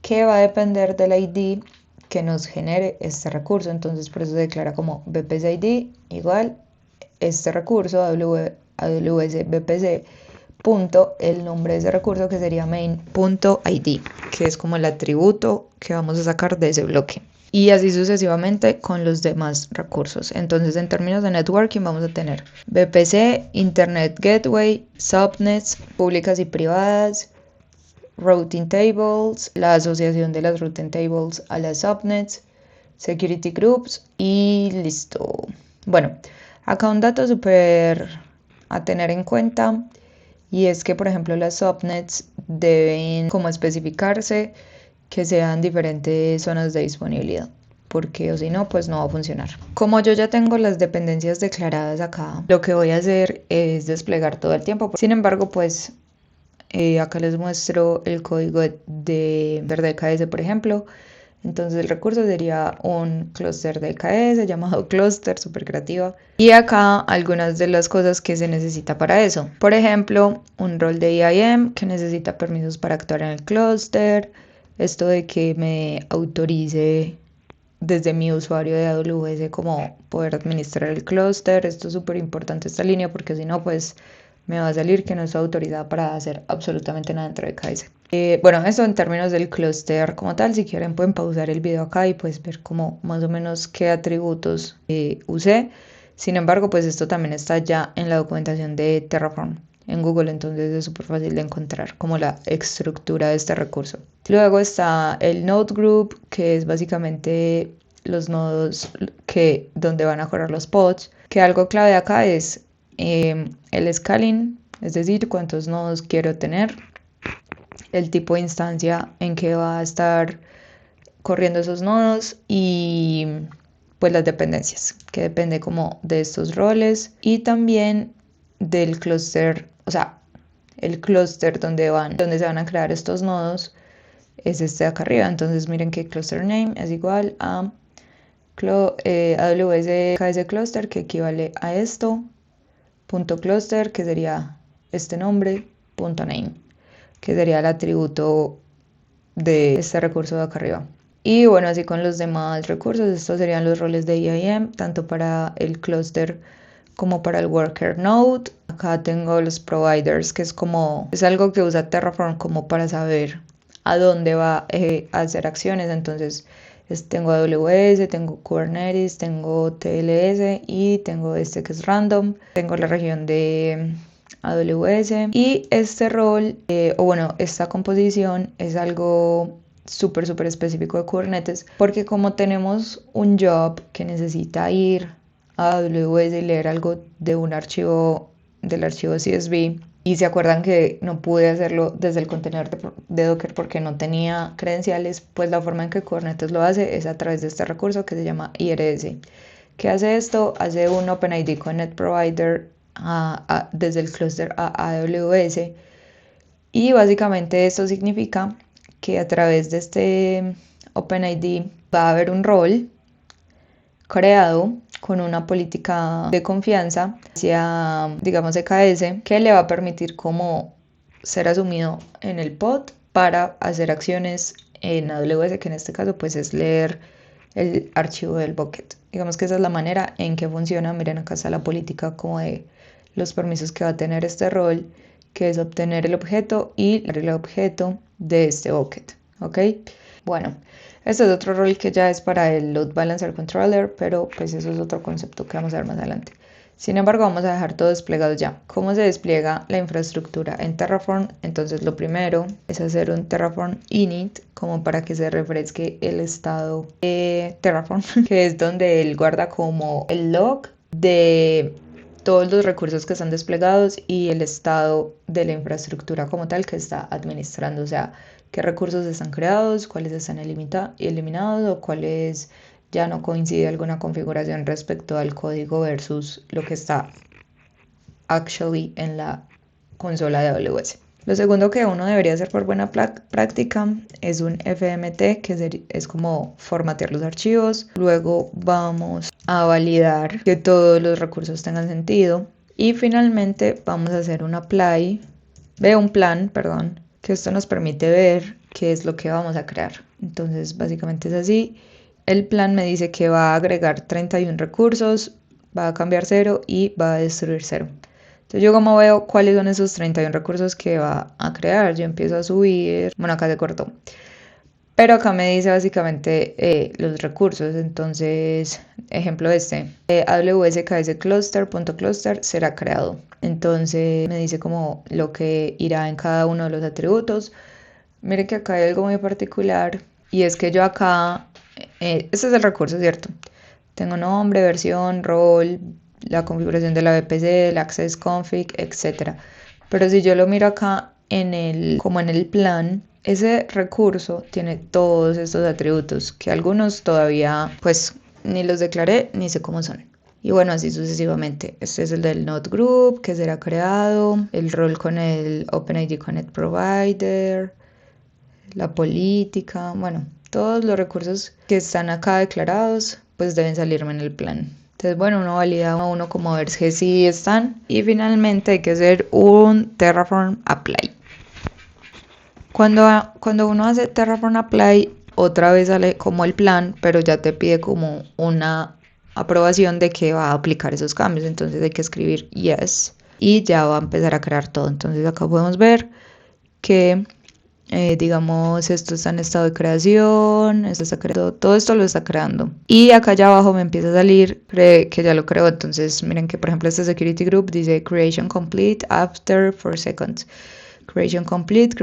que va a depender del ID que nos genere este recurso. Entonces, por eso se declara como VPC ID igual este recurso, AWS VPC punto, el nombre de ese recurso que sería main.id, que es como el atributo que vamos a sacar de ese bloque. Y así sucesivamente con los demás recursos. Entonces, en términos de networking, vamos a tener VPC, Internet Gateway, subnets públicas y privadas, routing tables, la asociación de las routing tables a las subnets, security groups y listo. Bueno, acá un dato súper a tener en cuenta, y es que, por ejemplo, las subnets deben como especificarse que sean diferentes zonas de disponibilidad, porque o si no, pues no va a funcionar. Como yo ya tengo las dependencias declaradas acá, lo que voy a hacer es desplegar todo el tiempo. Sin embargo, pues acá les muestro el código de DKS, por ejemplo. Entonces el recurso sería un clúster de DKS llamado cluster, súper creativa. Y acá algunas de las cosas que se necesita para eso. Por ejemplo, un rol de IAM que necesita permisos para actuar en el clúster. Esto de que me autorice desde mi usuario de AWS como poder administrar el clúster. Esto es súper importante esta línea porque si no, pues me va a salir que no estoy autorizada para hacer absolutamente nada dentro de KS. Bueno, eso en términos del clúster como tal. Si quieren pueden pausar el video acá y pues ver como más o menos qué atributos usé. Sin embargo, pues esto también está ya en la documentación de Terraform en Google, entonces es súper fácil de encontrar como la estructura de este recurso. Luego está el node group, que es básicamente los nodos donde van a correr los pods, que algo clave acá es el scaling, es decir, cuántos nodos quiero tener, el tipo de instancia en que va a estar corriendo esos nodos y pues las dependencias, que depende como de estos roles y también del clúster, o sea, el clúster donde se van a crear estos nodos es este de acá arriba. Entonces miren que cluster name es igual a AWS KS cluster, que equivale a esto, punto cluster, que sería este nombre, punto name, que sería el atributo de este recurso de acá arriba. Y bueno, así con los demás recursos, estos serían los roles de IAM, tanto para el clúster como para el worker node. Acá tengo los providers, que es algo que usa Terraform como para saber a dónde va a hacer acciones. Entonces tengo AWS, tengo Kubernetes, tengo TLS y tengo este que es random. Tengo la región de AWS y este rol, o bueno, esta composición es algo súper específico de Kubernetes, porque como tenemos un job que necesita ir a AWS y leer algo de un archivo, del archivo CSV, y se acuerdan que no pude hacerlo desde el contenedor de Docker porque no tenía credenciales, pues la forma en que Kubernetes lo hace es a través de este recurso que se llama IRS. ¿Qué hace esto? Hace un OpenID Connect Provider desde el clúster a AWS, y básicamente esto significa que a través de este OpenID va a haber un rol creado con una política de confianza hacia, digamos, EKS, que le va a permitir como ser asumido en el pod para hacer acciones en AWS, que en este caso pues es leer el archivo del bucket. Digamos que esa es la manera en que funciona. Miren, acá está la política como de los permisos que va a tener este rol, que es obtener el objeto y el objeto de este bucket, ¿ok? Bueno, este es otro rol que ya es para el Load Balancer Controller, pero pues eso es otro concepto que vamos a ver más adelante. Sin embargo, vamos a dejar todo desplegado ya. ¿Cómo se despliega la infraestructura en Terraform? Entonces lo primero es hacer un Terraform init como para que se refresque el estado de Terraform, que es donde él guarda como el log de todos los recursos que están desplegados y el estado de la infraestructura como tal que está administrando, o sea, qué recursos están creados, cuáles están eliminados o cuáles ya no coincide alguna configuración respecto al código versus lo que está actually en la consola de AWS. Lo segundo que uno debería hacer por buena práctica es un FMT, que es como formatear los archivos. Luego vamos a validar que todos los recursos tengan sentido. Y finalmente vamos a hacer un plan, perdón, que esto nos permite ver qué es lo que vamos a crear. Entonces básicamente es así. El plan me dice que va a agregar 31 recursos, va a cambiar 0 y va a destruir 0. Entonces yo como veo cuáles son esos 31 recursos que va a crear, yo empiezo a subir, bueno acá se cortó, pero acá me dice básicamente los recursos. Entonces, ejemplo AWS KS cluster.cluster será creado. Entonces me dice como lo que irá en cada uno de los atributos. Mire que acá hay algo muy particular y es que yo acá, este es el recurso, ¿cierto? Tengo nombre, versión, rol, la configuración de la VPC, el access config, etc. Pero si yo lo miro acá como en el plan, ese recurso tiene todos estos atributos que algunos todavía pues ni los declaré ni sé cómo son. Y bueno, así sucesivamente. Este es el del Node Group que será creado, el rol con el OpenID Connect Provider, la política, bueno, todos los recursos que están acá declarados, pues deben salirme en el plan. Entonces, bueno, uno valida a uno como ver que sí están. Y finalmente hay que hacer un Terraform Apply. Cuando uno hace Terraform Apply, otra vez sale como el plan, pero ya te pide como una aprobación de que va a aplicar esos cambios. Entonces hay que escribir yes y ya va a empezar a crear todo. Entonces acá podemos ver que digamos, esto está en estado de creación, esto está creando, todo esto lo está creando. Y acá ya abajo me empieza a salir que ya lo creo. Entonces, miren que por ejemplo este security group dice creation complete after 4 seconds. Creation complete.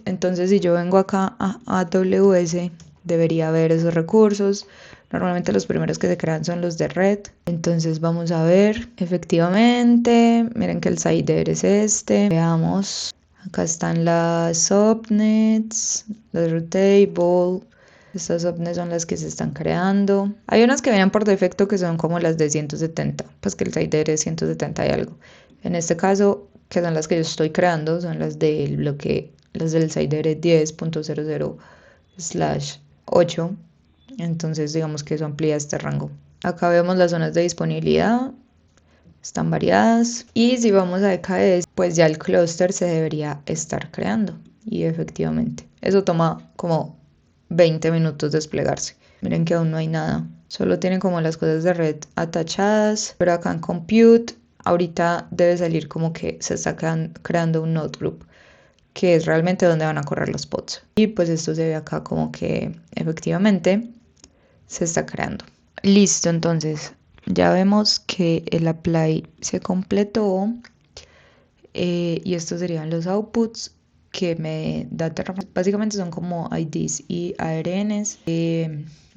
Entonces, si yo vengo acá a AWS, debería ver esos recursos. Normalmente los primeros que se crean son los de red. Entonces vamos a ver, efectivamente, miren que el CIDR es este. Veamos. Acá están las subnets, las root table. Estas subnets son las que se están creando. Hay unas que vienen por defecto que son como las de 170, pues que el CIDR es 170 y algo. En este caso, que son las que yo estoy creando, son las del bloque, las del CIDR 10.00/8. Entonces, digamos que eso amplía este rango. Acá vemos las zonas de disponibilidad. Están variadas y si vamos a EKS pues ya el clúster se debería estar creando y efectivamente eso toma como 20 minutos desplegarse. Miren que aún no hay nada, solo tienen como las cosas de red atachadas, pero acá en compute ahorita debe salir como que se está creando un node group que es realmente donde van a correr los pods y pues esto se ve acá como que efectivamente se está creando. Listo, entonces ya vemos que el apply se completó y estos serían los outputs que me da Terraform. Básicamente son como IDs y ARNs,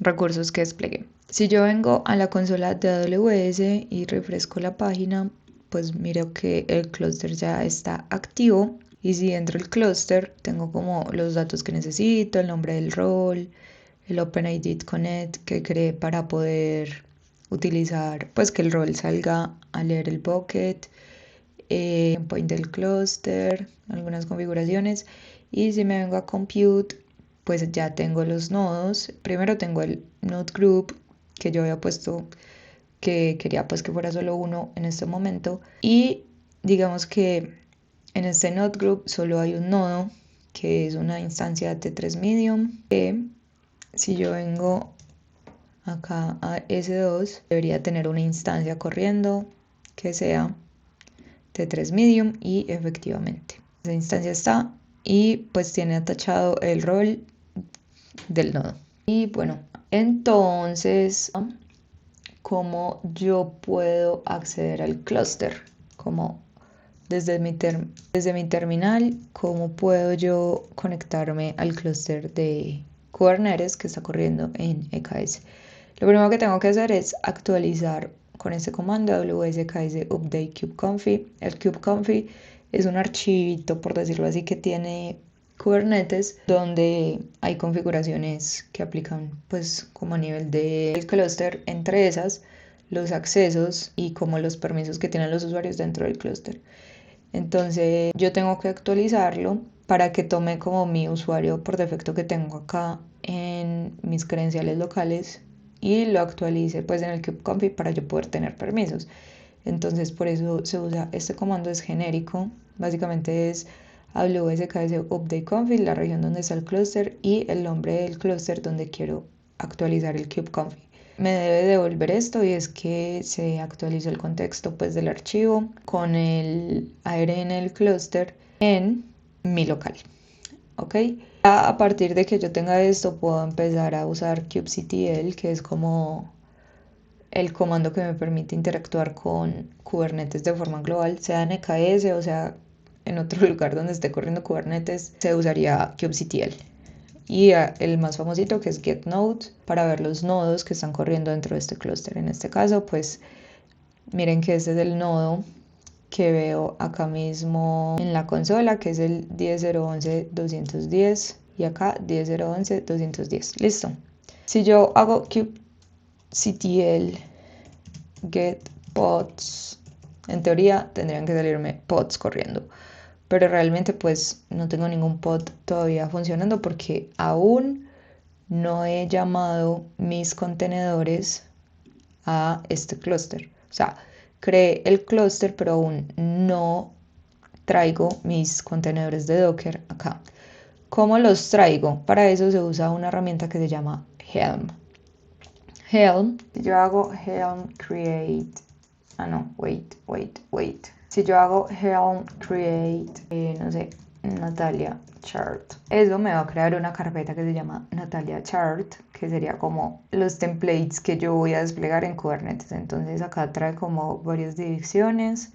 recursos que desplegué. Si yo vengo a la consola de AWS y refresco la página, pues miro que el clúster ya está activo. Y si dentro del clúster tengo como los datos que necesito, el nombre del rol, el OpenID Connect que creé para poder utilizar, pues que el rol salga a leer el bucket, point del clúster, algunas configuraciones. Y si me vengo a compute, pues ya tengo los nodos. Primero tengo el node group que yo había puesto que quería pues que fuera solo uno en este momento. Y digamos que en este node group solo hay un nodo que es una instancia T3 medium que si yo vengo acá a S2, debería tener una instancia corriendo que sea T3 medium y efectivamente esa instancia está y pues tiene atachado el rol del nodo. Y bueno, entonces, ¿cómo yo puedo acceder al clúster? Como desde mi terminal, ¿cómo puedo yo conectarme al clúster de Kubernetes que está corriendo en EKS? Lo primero que tengo que hacer es actualizar con este comando AWS KS update kubeconf. El kubeconf es un archivito, por decirlo así, que tiene Kubernetes, donde hay configuraciones que aplican pues como a nivel del clúster, entre esas los accesos y como los permisos que tienen los usuarios dentro del clúster. Entonces yo tengo que actualizarlo para que tome como mi usuario por defecto que tengo acá en mis credenciales locales y lo actualice pues en el kubeconfig para yo poder tener permisos. Entonces por eso se usa este comando, es genérico, básicamente es wsks update config, la región donde está el clúster y el nombre del clúster donde quiero actualizar el kubeconfig. Me debe devolver esto y es que se actualizó el contexto pues del archivo con el ARN del clúster en mi local. ¿Ok? A partir de que yo tenga esto puedo empezar a usar kubectl, que es como el comando que me permite interactuar con Kubernetes de forma global, sea en EKS o sea en otro lugar donde esté corriendo Kubernetes, se usaría kubectl. Y el más famosito que es getNode para ver los nodos que están corriendo dentro de este clúster. En este caso, pues miren que este es el nodo que veo acá mismo en la consola, que es el 10.0.11.210 y acá 10.0.11.210. Listo. Si yo hago kubectl get pods, en teoría tendrían que salirme pods corriendo, pero realmente pues no tengo ningún pod todavía funcionando porque aún no he llamado mis contenedores a este clúster. O sea, creé el clúster, pero aún no traigo mis contenedores de Docker acá. ¿Cómo los traigo? Para eso se usa una herramienta que se llama Helm. Helm, si yo hago Helm create, no, wait. Si yo hago Helm create, no sé, Natalia chart, eso me va a crear una carpeta que se llama Natalia chart, que sería como los templates que yo voy a desplegar en Kubernetes. Entonces acá trae como varias direcciones,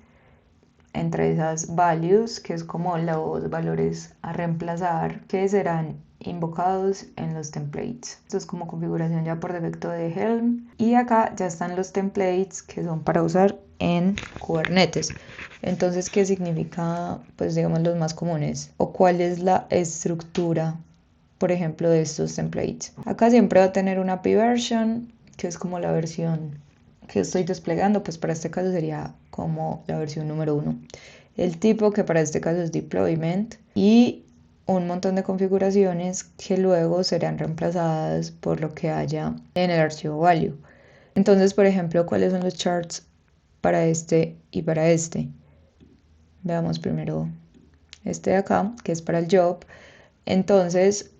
entre esas values, que es como los valores a reemplazar, que serán invocados en los templates. Esto es como configuración ya por defecto de Helm. Y acá ya están los templates que son para usar en Kubernetes. Entonces, ¿qué significa, pues digamos, los más comunes? ¿O cuál es la estructura, por ejemplo, de estos templates? Acá siempre va a tener una API version, que es como la versión que estoy desplegando, pues para este caso sería como la versión número 1. El tipo, que para este caso es deployment, y un montón de configuraciones que luego serán reemplazadas por lo que haya en el archivo value. Entonces, por ejemplo, ¿cuáles son los charts para este y para este? Veamos primero este de acá, que es para el job. Entonces,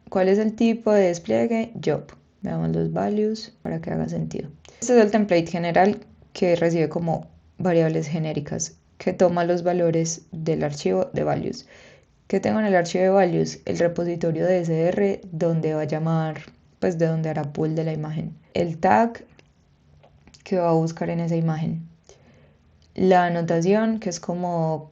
¿cuál es el tipo de despliegue? Job. Veamos los values para que haga sentido. Este es el template general que recibe como variables genéricas, que toma los valores del archivo de values. Que tengo en el archivo de values el repositorio de SR donde va a llamar, pues de donde hará pull de la imagen. El tag que va a buscar en esa imagen. La anotación, que es como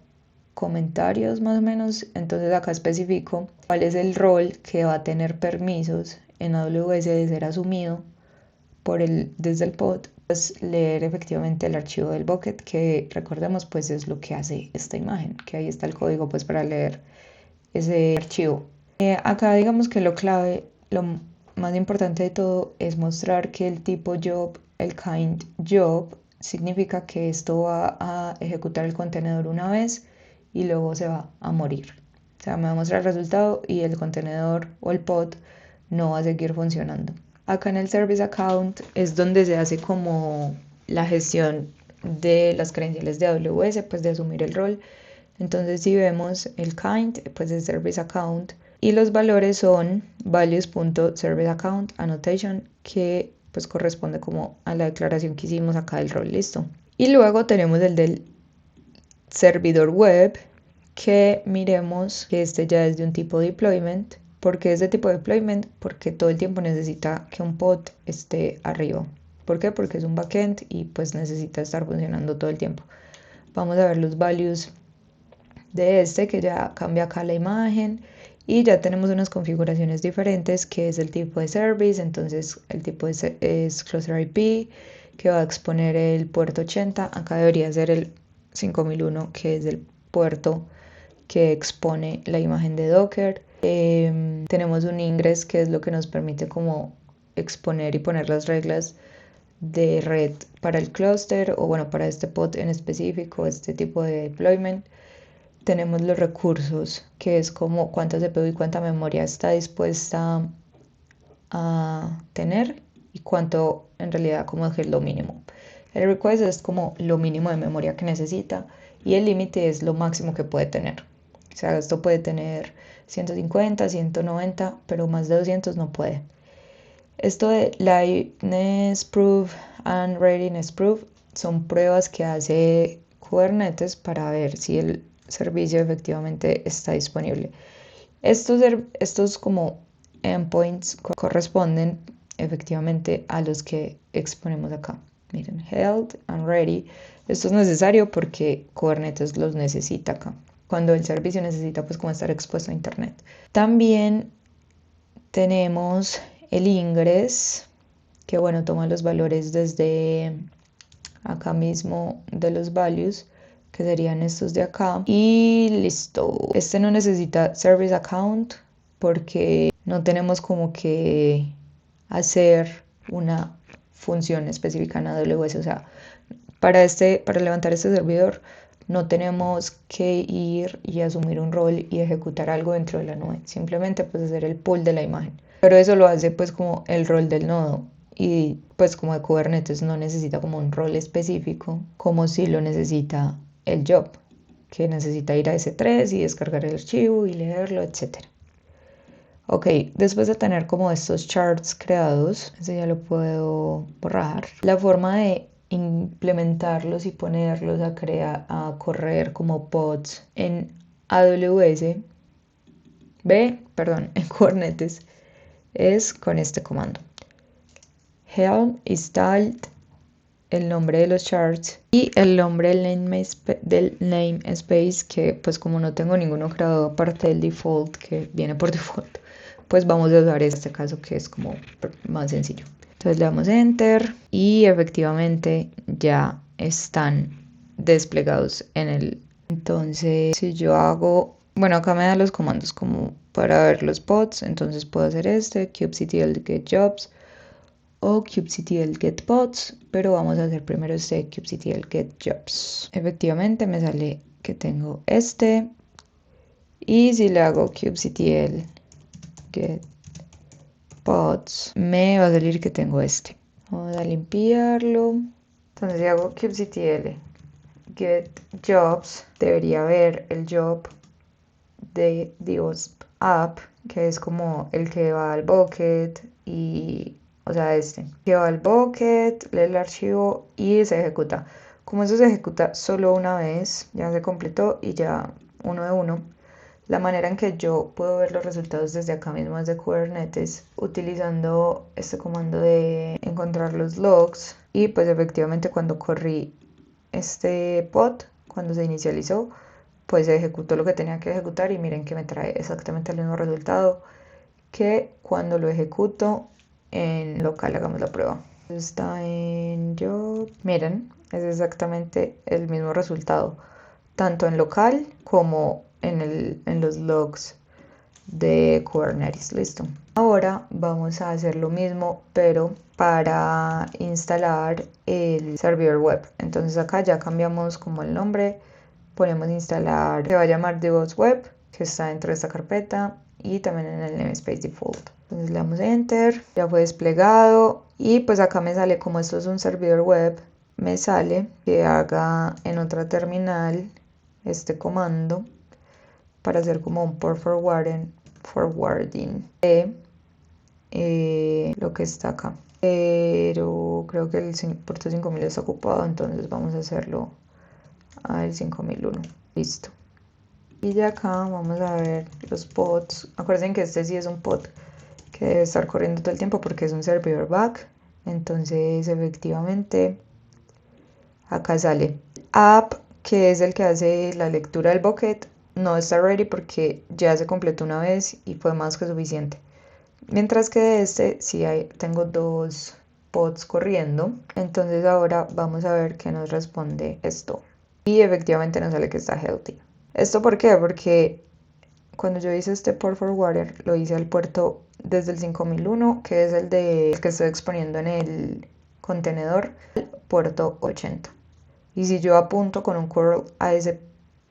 comentarios más o menos. Entonces acá especifico cuál es el rol que va a tener permisos en AWS de ser asumido por desde el pod, pues leer efectivamente el archivo del bucket, que recordemos pues es lo que hace esta imagen, que ahí está el código pues para leer ese archivo. Acá digamos que lo clave, lo más importante de todo es mostrar que el tipo job, el kind job, significa que esto va a ejecutar el contenedor una vez y luego se va a morir. O sea, me va a mostrar el resultado y el contenedor o el pod no va a seguir funcionando. Acá en el Service Account es donde se hace como la gestión de las credenciales de AWS, pues de asumir el rol. Entonces si vemos el kind, pues es Service Account y los valores son values.serviceaccount annotation, que pues corresponde como a la declaración que hicimos acá del rol, listo. Y luego tenemos el del servidor web, que miremos que este ya es de un tipo deployment. ¿Por qué es de tipo deployment? Porque todo el tiempo necesita que un pod esté arriba. ¿Por qué? Porque es un backend y pues necesita estar funcionando todo el tiempo. Vamos a ver los values de este, que ya cambia acá la imagen y ya tenemos unas configuraciones diferentes, que es el tipo de service. Entonces el tipo es cluster IP, que va a exponer el puerto 80. Acá debería ser el 5001, que es el puerto que expone la imagen de Docker. Tenemos un ingress, que es lo que nos permite como exponer y poner las reglas de red para el clúster, o bueno, para este pod en específico, este tipo de deployment. tenemos los recursos, que es como cuánta CPU y cuánta memoria está dispuesta a tener y cuánto en realidad como es lo mínimo. El request es como lo mínimo de memoria que necesita y el límite es lo máximo que puede tener. O sea, esto puede tener 150, 190, pero más de 200 no puede. Esto de liveness proof and readiness proof son pruebas que hace Kubernetes para ver si el servicio efectivamente está disponible. Estos como endpoints corresponden efectivamente a los que exponemos acá. Miren, held and ready. Esto es necesario porque Kubernetes los necesita acá. Cuando el servicio necesita pues como estar expuesto a internet. También tenemos el ingress, que bueno, toma los valores desde acá mismo de los values, que serían estos de acá. Y listo. Este no necesita service account porque no tenemos como que hacer una función específica en AWS. O sea, para levantar este servidor no tenemos que ir y asumir un rol y ejecutar algo dentro de la nube. Simplemente pues hacer el pull de la imagen. Pero eso lo hace pues como el rol del nodo. Y pues como de Kubernetes no necesita como un rol específico, como si lo necesita el job, que necesita ir a S3 y descargar el archivo y leerlo, etc. Ok, después de tener como estos charts creados, eso ya lo puedo borrar. La forma de implementarlos y ponerlos a correr como pods en AWS, en Kubernetes, es con este comando. Helm installed el nombre de los charts y el nombre del namespace, que pues como no tengo ninguno creado aparte del default que viene por default, pues vamos a usar este caso que es como más sencillo. Entonces le damos enter y efectivamente ya están desplegados en el. Entonces si yo hago, bueno, acá me da los comandos como para ver los pods, entonces puedo hacer kubectl get jobs o kubectl get pods, pero vamos a hacer primero este kubectl get jobs. Efectivamente me sale que tengo este, y si le hago kubectl get pods me va a salir que tengo este. Vamos a limpiarlo. Entonces si hago kubectl get jobs, debería ver el job de Dios app, que es como el que va al bucket y, o sea, que va al bucket, lee el archivo y se ejecuta. Como eso se ejecuta solo una vez, ya se completó y ya uno de uno. La manera en que yo puedo ver los resultados desde acá mismo, desde Kubernetes, utilizando este comando de encontrar los logs, y pues efectivamente cuando corrí este pod, cuando se inicializó, pues se ejecutó lo que tenía que ejecutar y miren que me trae exactamente el mismo resultado que cuando lo ejecuto en local. Hagamos la prueba. Está en job. Miren, es exactamente el mismo resultado, tanto en local como en los logs de Kubernetes. Listo. Ahora vamos a hacer lo mismo, pero para instalar el servidor web. Entonces acá ya cambiamos como el nombre, ponemos instalar, se va a llamar DevOps Web, que está dentro de esta carpeta y también en el namespace default. Entonces le damos enter, ya fue desplegado y pues acá me sale, como esto es un servidor web, me sale que haga en otra terminal este comando para hacer como un port forwarding de lo que está acá. Pero creo que el puerto 5000 está ocupado, entonces vamos a hacerlo al 5001. Listo. Y ya acá vamos a ver los pods. Acuérdense que este sí es un pod que debe estar corriendo todo el tiempo porque es un servidor back. Entonces efectivamente acá sale app, que es el que hace la lectura del bucket. No está ready porque ya se completó una vez y fue más que suficiente. Mientras que de este sí tengo dos pods corriendo. Entonces ahora vamos a ver qué nos responde esto. Y efectivamente nos sale que está healthy. ¿Esto por qué? Porque cuando yo hice este port forwarder, lo hice al puerto desde el 5001, que es el que estoy exponiendo en el contenedor, al puerto 80. Y si yo apunto con un curl a ese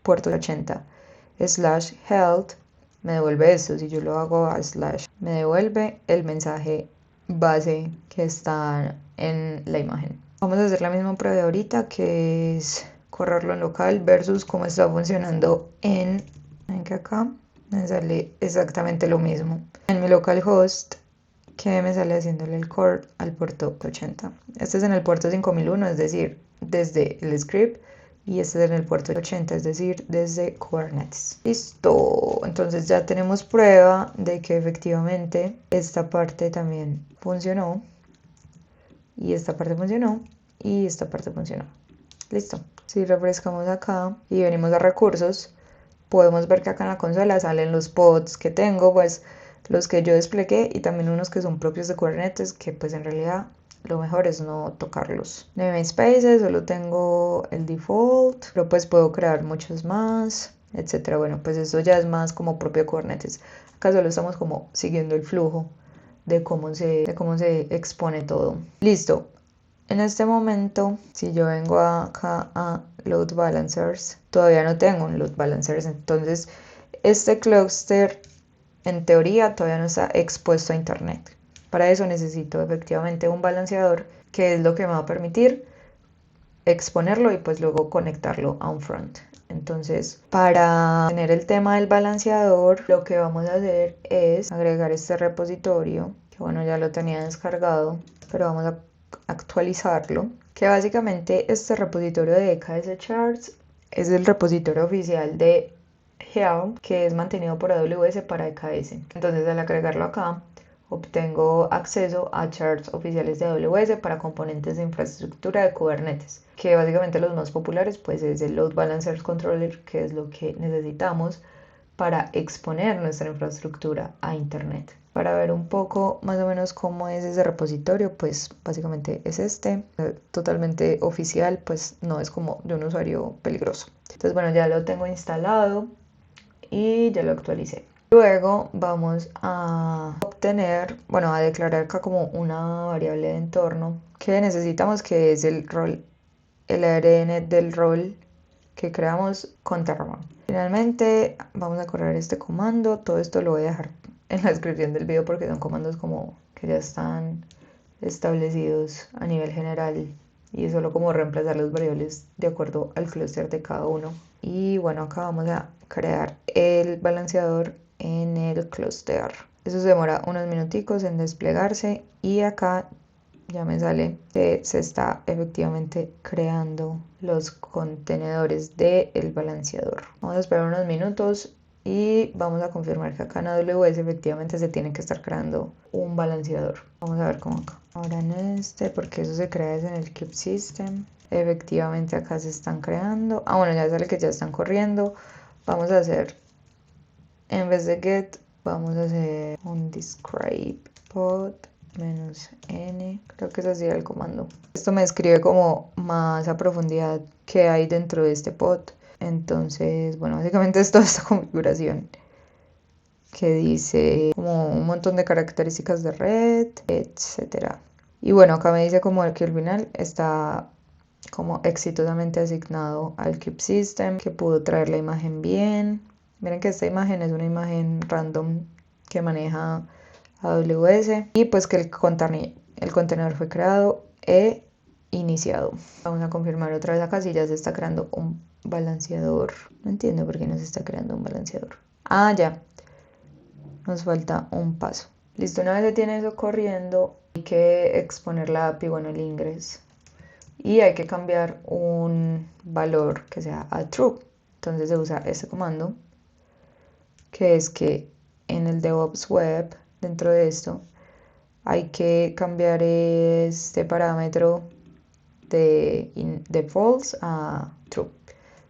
puerto 80 /health me devuelve esto. Si yo lo hago a / me devuelve el mensaje base que está en la imagen. Vamos a hacer la misma prueba de ahorita, que es correrlo en local versus cómo está funcionando ven que acá me sale exactamente lo mismo. En mi localhost, que me sale haciéndole el core al puerto 80. Este es en el puerto 5001, es decir, desde el script, y este es en el puerto 80, es decir, desde Kubernetes. Listo, entonces ya tenemos prueba de que efectivamente esta parte también funcionó, y esta parte funcionó, y esta parte funcionó. Listo. Si refrescamos acá y venimos a recursos, podemos ver que acá en la consola salen los pods que tengo, pues los que yo desplegué, y también unos que son propios de Kubernetes, que pues en realidad lo mejor es no tocarlos. Namespaces solo tengo el default, pero pues puedo crear muchos más, etcétera. Bueno, pues eso ya es más como propio Kubernetes. Acá solo estamos como siguiendo el flujo de cómo se expone todo. Listo. En este momento, si yo vengo acá a Load Balancers, todavía no tengo un Load Balancers, entonces este cluster en teoría todavía no está expuesto a internet. Para eso necesito efectivamente un balanceador, que es lo que me va a permitir exponerlo y pues luego conectarlo a un front. Entonces, para tener el tema del balanceador, lo que vamos a hacer es agregar este repositorio, que bueno, ya lo tenía descargado, pero vamos a actualizarlo, que básicamente este repositorio de EKS Charts es el repositorio oficial de Helm, que es mantenido por AWS para EKS. Entonces, al agregarlo acá, obtengo acceso a charts oficiales de AWS para componentes de infraestructura de Kubernetes, que básicamente los más populares pues es el Load Balancer Controller, que es lo que necesitamos para exponer nuestra infraestructura a internet. Para ver un poco más o menos cómo es ese repositorio, pues básicamente es este, totalmente oficial, pues no es como de un usuario peligroso. Entonces bueno, ya lo tengo instalado y ya lo actualicé. Luego vamos a obtener, bueno, a declarar acá como una variable de entorno que necesitamos, que es el rol, el ARN del rol que creamos con Terraform. Finalmente vamos a correr este comando. Todo esto lo voy a dejar en la descripción del video porque son comandos como que ya están establecidos a nivel general, y es solo como reemplazar las variables de acuerdo al clúster de cada uno. Y bueno, acá vamos a crear el balanceador en el clúster. Eso se demora unos minuticos en desplegarse, y acá ya me sale que se está efectivamente creando los contenedores del balanceador. Vamos a esperar unos minutos y vamos a confirmar que acá en AWS efectivamente se tiene que estar creando un balanceador. Vamos a ver cómo acá. Ahora en este, porque eso se crea desde el kubesystem. Efectivamente acá se están creando. Ah, bueno, ya sale que ya están corriendo. Vamos a hacer, en vez de get, vamos a hacer un describe pod -n, creo que ese sería el comando. Esto me describe como más a profundidad qué hay dentro de este pod. Entonces, bueno, básicamente es toda esta configuración que dice como un montón de características de red, etcétera. Y bueno, acá me dice como que al final está como exitosamente asignado al kubesystem, que pudo traer la imagen bien. Miren que esta imagen es una imagen random que maneja AWS, y pues que el contenedor fue creado e iniciado. Vamos a confirmar otra vez acá si ya se está creando un balanceador. No entiendo por qué no se está creando un balanceador. Ah, ya. Nos falta un paso. Listo, una vez se tiene eso corriendo, hay que exponer la API, bueno, el ingress. Y hay que cambiar un valor que sea a true. Entonces se usa este comando, que es que en el DevOps Web, dentro de esto, hay que cambiar este parámetro de false a true.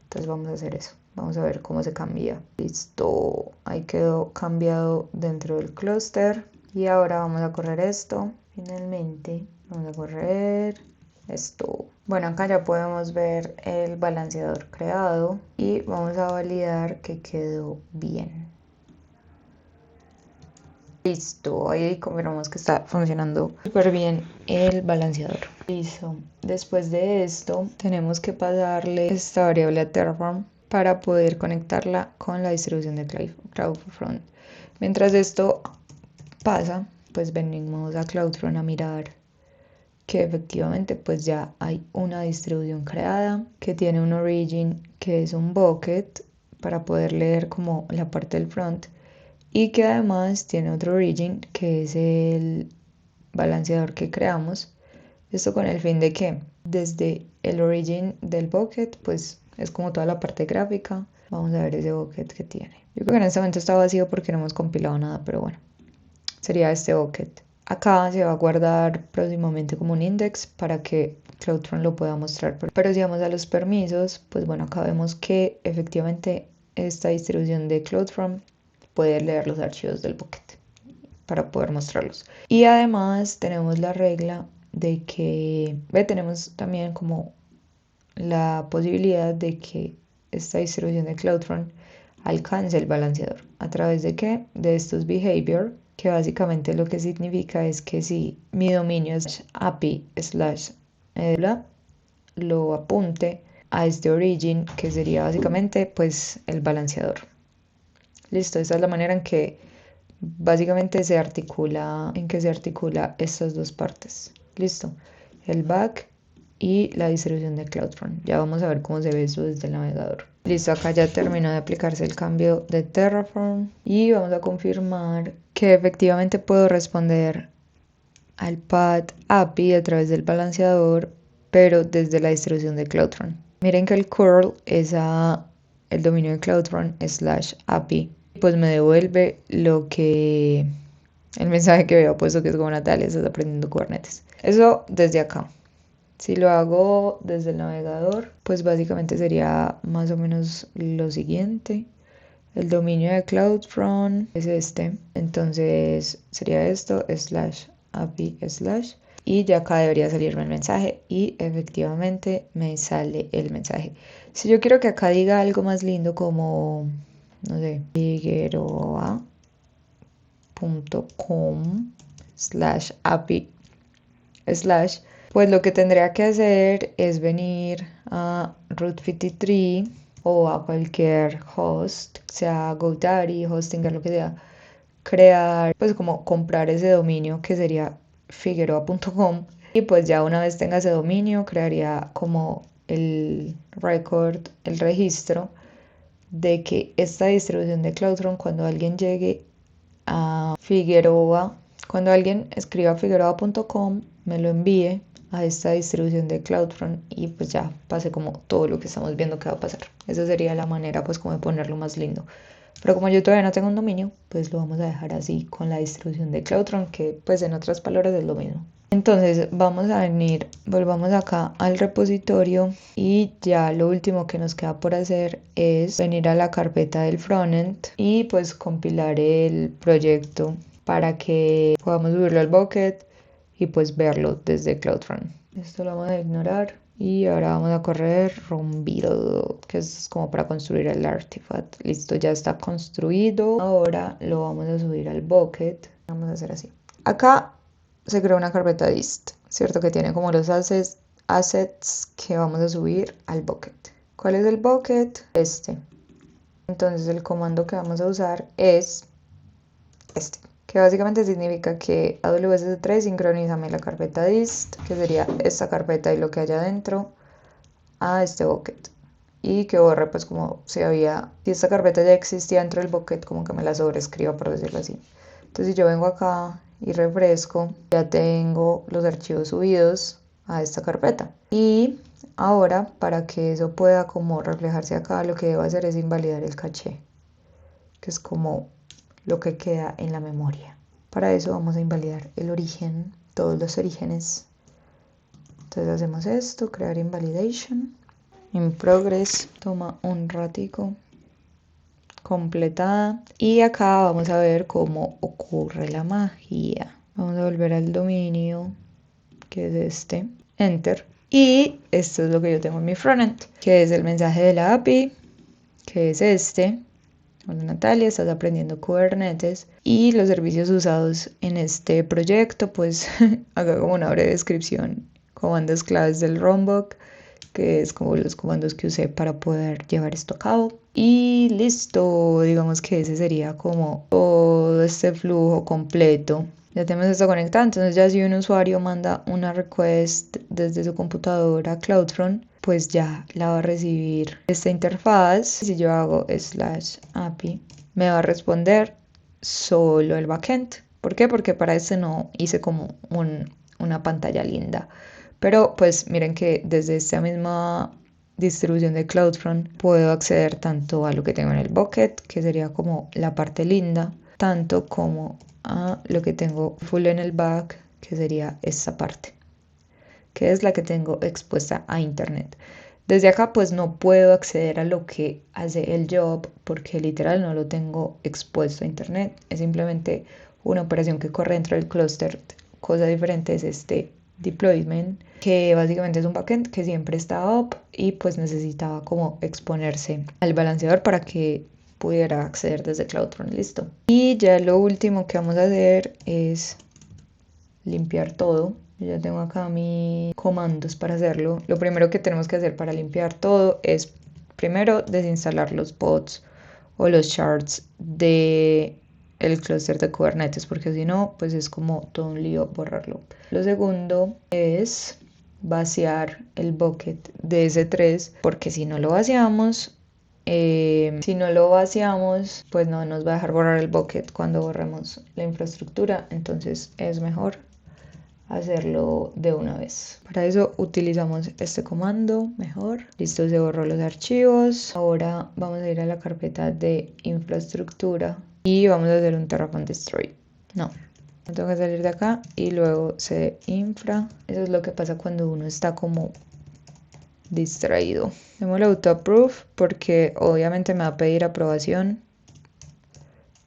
Entonces vamos a hacer eso. Vamos a ver cómo se cambia. Listo, ahí quedó cambiado dentro del clúster. Y ahora vamos a correr esto. Finalmente, vamos a correr esto. Bueno, acá ya podemos ver el balanceador creado y vamos a validar que quedó bien. Listo, ahí confirmamos que está funcionando súper bien el balanceador. Listo, después de esto tenemos que pasarle esta variable a Terraform para poder conectarla con la distribución de CloudFront. Mientras esto pasa, pues venimos a CloudFront a mirar que efectivamente pues ya hay una distribución creada que tiene un origin que es un bucket para poder leer como la parte del front y que además tiene otro origin que es el balanceador que creamos. Esto con el fin de que desde el origin del bucket pues es como toda la parte gráfica. Vamos a ver ese bucket que tiene. Yo creo que en este momento está vacío porque no hemos compilado nada, pero bueno, sería este bucket. Acá se va a guardar próximamente como un index para que CloudFront lo pueda mostrar. Pero si vamos a los permisos, pues bueno, acá vemos que efectivamente esta distribución de CloudFront puede leer los archivos del bucket para poder mostrarlos. Y además tenemos la regla de que tenemos también como la posibilidad de que esta distribución de CloudFront alcance el balanceador. ¿A través de qué? De estos behavior, que básicamente lo que significa es que si mi dominio es API lo apunte a este origin, que sería básicamente pues el balanceador. Listo, esa es la manera en que básicamente se articula estas dos partes. Listo, el back y la distribución de CloudFront. Ya vamos a ver cómo se ve eso desde el navegador. Listo, acá ya terminó de aplicarse el cambio de Terraform y vamos a confirmar que efectivamente puedo responder al path API a través del balanceador, pero desde la distribución de CloudFront. Miren que el curl es el dominio de CloudFront /API, pues me devuelve el mensaje que había puesto, que es como Natalia, estás aprendiendo Kubernetes. Eso desde acá. Si lo hago desde el navegador, pues básicamente sería más o menos lo siguiente. El dominio de CloudFront es este. Entonces sería esto, /API/ y ya acá debería salirme el mensaje y efectivamente me sale el mensaje. Si yo quiero que acá diga algo más lindo como, no sé, figueroa.com/API/ pues lo que tendría que hacer es venir a Route 53 o a cualquier host, sea GoDaddy, Hostinger, lo que sea, crear, pues como comprar ese dominio que sería figueroa.com y pues ya una vez tenga ese dominio crearía como el registro de que esta distribución de CloudFront, cuando alguien llegue a Figueroa, cuando alguien escriba figueroa.com, me lo envíe a esta distribución de CloudFront y pues ya pase como todo lo que estamos viendo que va a pasar. Esa sería la manera pues como de ponerlo más lindo. Pero como yo todavía no tengo un dominio, pues lo vamos a dejar así con la distribución de CloudFront, que pues en otras palabras es lo mismo. Entonces vamos a venir, volvamos acá al repositorio y ya lo último que nos queda por hacer es venir a la carpeta del frontend y pues compilar el proyecto para que podamos subirlo al bucket y pues verlo desde CloudFront. Esto lo vamos a ignorar y ahora vamos a correr run build, que es como para construir el artifact. Listo, ya está construido. Ahora lo vamos a subir al bucket. Vamos a hacer así. Acá se creó una carpeta dist, ¿cierto? Que tiene como los assets que vamos a subir al bucket. ¿Cuál es el bucket? Este. Entonces el comando que vamos a usar es este, que básicamente significa que AWS S3 sincronízame la carpeta dist, que sería esta carpeta y lo que hay adentro, a este bucket. Y que borre pues como si esta carpeta ya existía dentro del bucket, como que me la sobrescriba, por decirlo así. Entonces si yo vengo acá y refresco, ya tengo los archivos subidos a esta carpeta. Y ahora, para que eso pueda como reflejarse acá, lo que debo hacer es invalidar el caché, que es como lo que queda en la memoria. Para eso vamos a invalidar el origen, todos los orígenes. Entonces hacemos esto, crear invalidation. In progress, toma un ratico. Completada. Y acá vamos a ver cómo ocurre la magia. Vamos a volver al dominio, que es este. Enter. Y esto es lo que yo tengo en mi frontend, que es el mensaje de la API, que es este. Hola Natalia, estás aprendiendo Kubernetes y los servicios usados en este proyecto, pues acá como una breve descripción, comandos claves del runbook, que es como los comandos que usé para poder llevar esto a cabo. Y listo, digamos que ese sería como todo este flujo completo. Ya tenemos esto conectado, entonces ya si un usuario manda una request desde su computadora a CloudFront, pues ya la va a recibir esta interfaz. Si yo hago /API, me va a responder solo el backend. ¿Por qué? Porque para este no hice como una pantalla linda. Pero pues miren que desde esta misma distribución de CloudFront puedo acceder tanto a lo que tengo en el bucket, que sería como la parte linda, tanto como a lo que tengo full en el back, que sería esta parte, que es la que tengo expuesta a internet. Desde acá pues no puedo acceder a lo que hace el job porque literal no lo tengo expuesto a internet. Es simplemente una operación que corre dentro del clúster. Cosa diferente es este deployment, que básicamente es un backend que siempre está up y pues necesitaba como exponerse al balanceador para que pudiera acceder desde CloudFront. Listo. Y ya lo último que vamos a hacer es limpiar todo. Yo ya tengo acá mis comandos para hacerlo. Lo primero que tenemos que hacer para limpiar todo es primero desinstalar los bots o los shards de el clúster de Kubernetes, porque si no, pues es como todo un lío borrarlo. Lo segundo es vaciar el bucket de S3, porque si no lo vaciamos, pues no nos va a dejar borrar el bucket cuando borremos la infraestructura, entonces es mejor hacerlo de una vez. Para eso utilizamos este comando mejor. Listo, se borró los archivos. Ahora vamos a ir a la carpeta de infraestructura y vamos a hacer un Terraform Destroy. No, tengo que salir de acá y luego cd infra. Eso es lo que pasa cuando uno está como distraído. Démosle auto approve porque obviamente me va a pedir aprobación,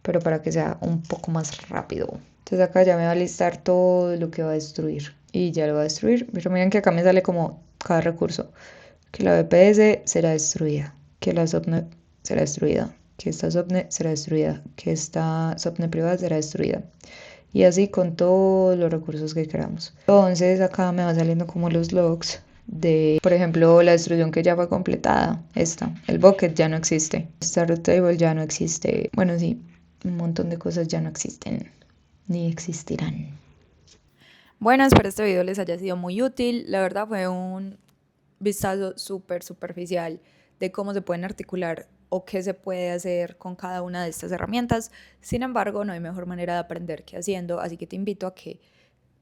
pero para que sea un poco más rápido. Entonces acá ya me va a listar todo lo que va a destruir y ya lo va a destruir. Pero miren que acá me sale como cada recurso. Que la VPS será destruida, que la subnet será destruida, que esta subnet será destruida, que esta subnet privada será destruida. Y así con todos los recursos que queramos. Entonces acá me va saliendo como los logs de, por ejemplo, la destrucción que ya fue completada. Esta, el bucket ya no existe. Esta root table ya no existe. Bueno, sí, un montón de cosas ya no existen ni existirán. Bueno, espero este video les haya sido muy útil. La verdad fue un vistazo súper superficial de cómo se pueden articular o qué se puede hacer con cada una de estas herramientas. Sin embargo, no hay mejor manera de aprender que haciendo, así que te invito a que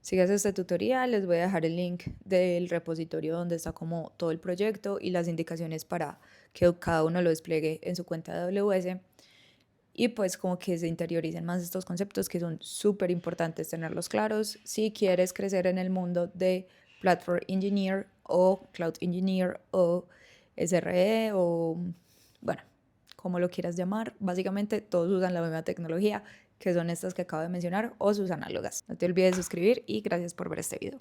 sigas este tutorial. Les voy a dejar el link del repositorio donde está como todo el proyecto y las indicaciones para que cada uno lo despliegue en su cuenta de AWS. Y pues como que se interioricen más estos conceptos que son súper importantes tenerlos claros si quieres crecer en el mundo de Platform Engineer o Cloud Engineer o SRE o bueno, como lo quieras llamar. Básicamente todos usan la misma tecnología, que son estas que acabo de mencionar o sus análogas. No te olvides de suscribir y gracias por ver este video.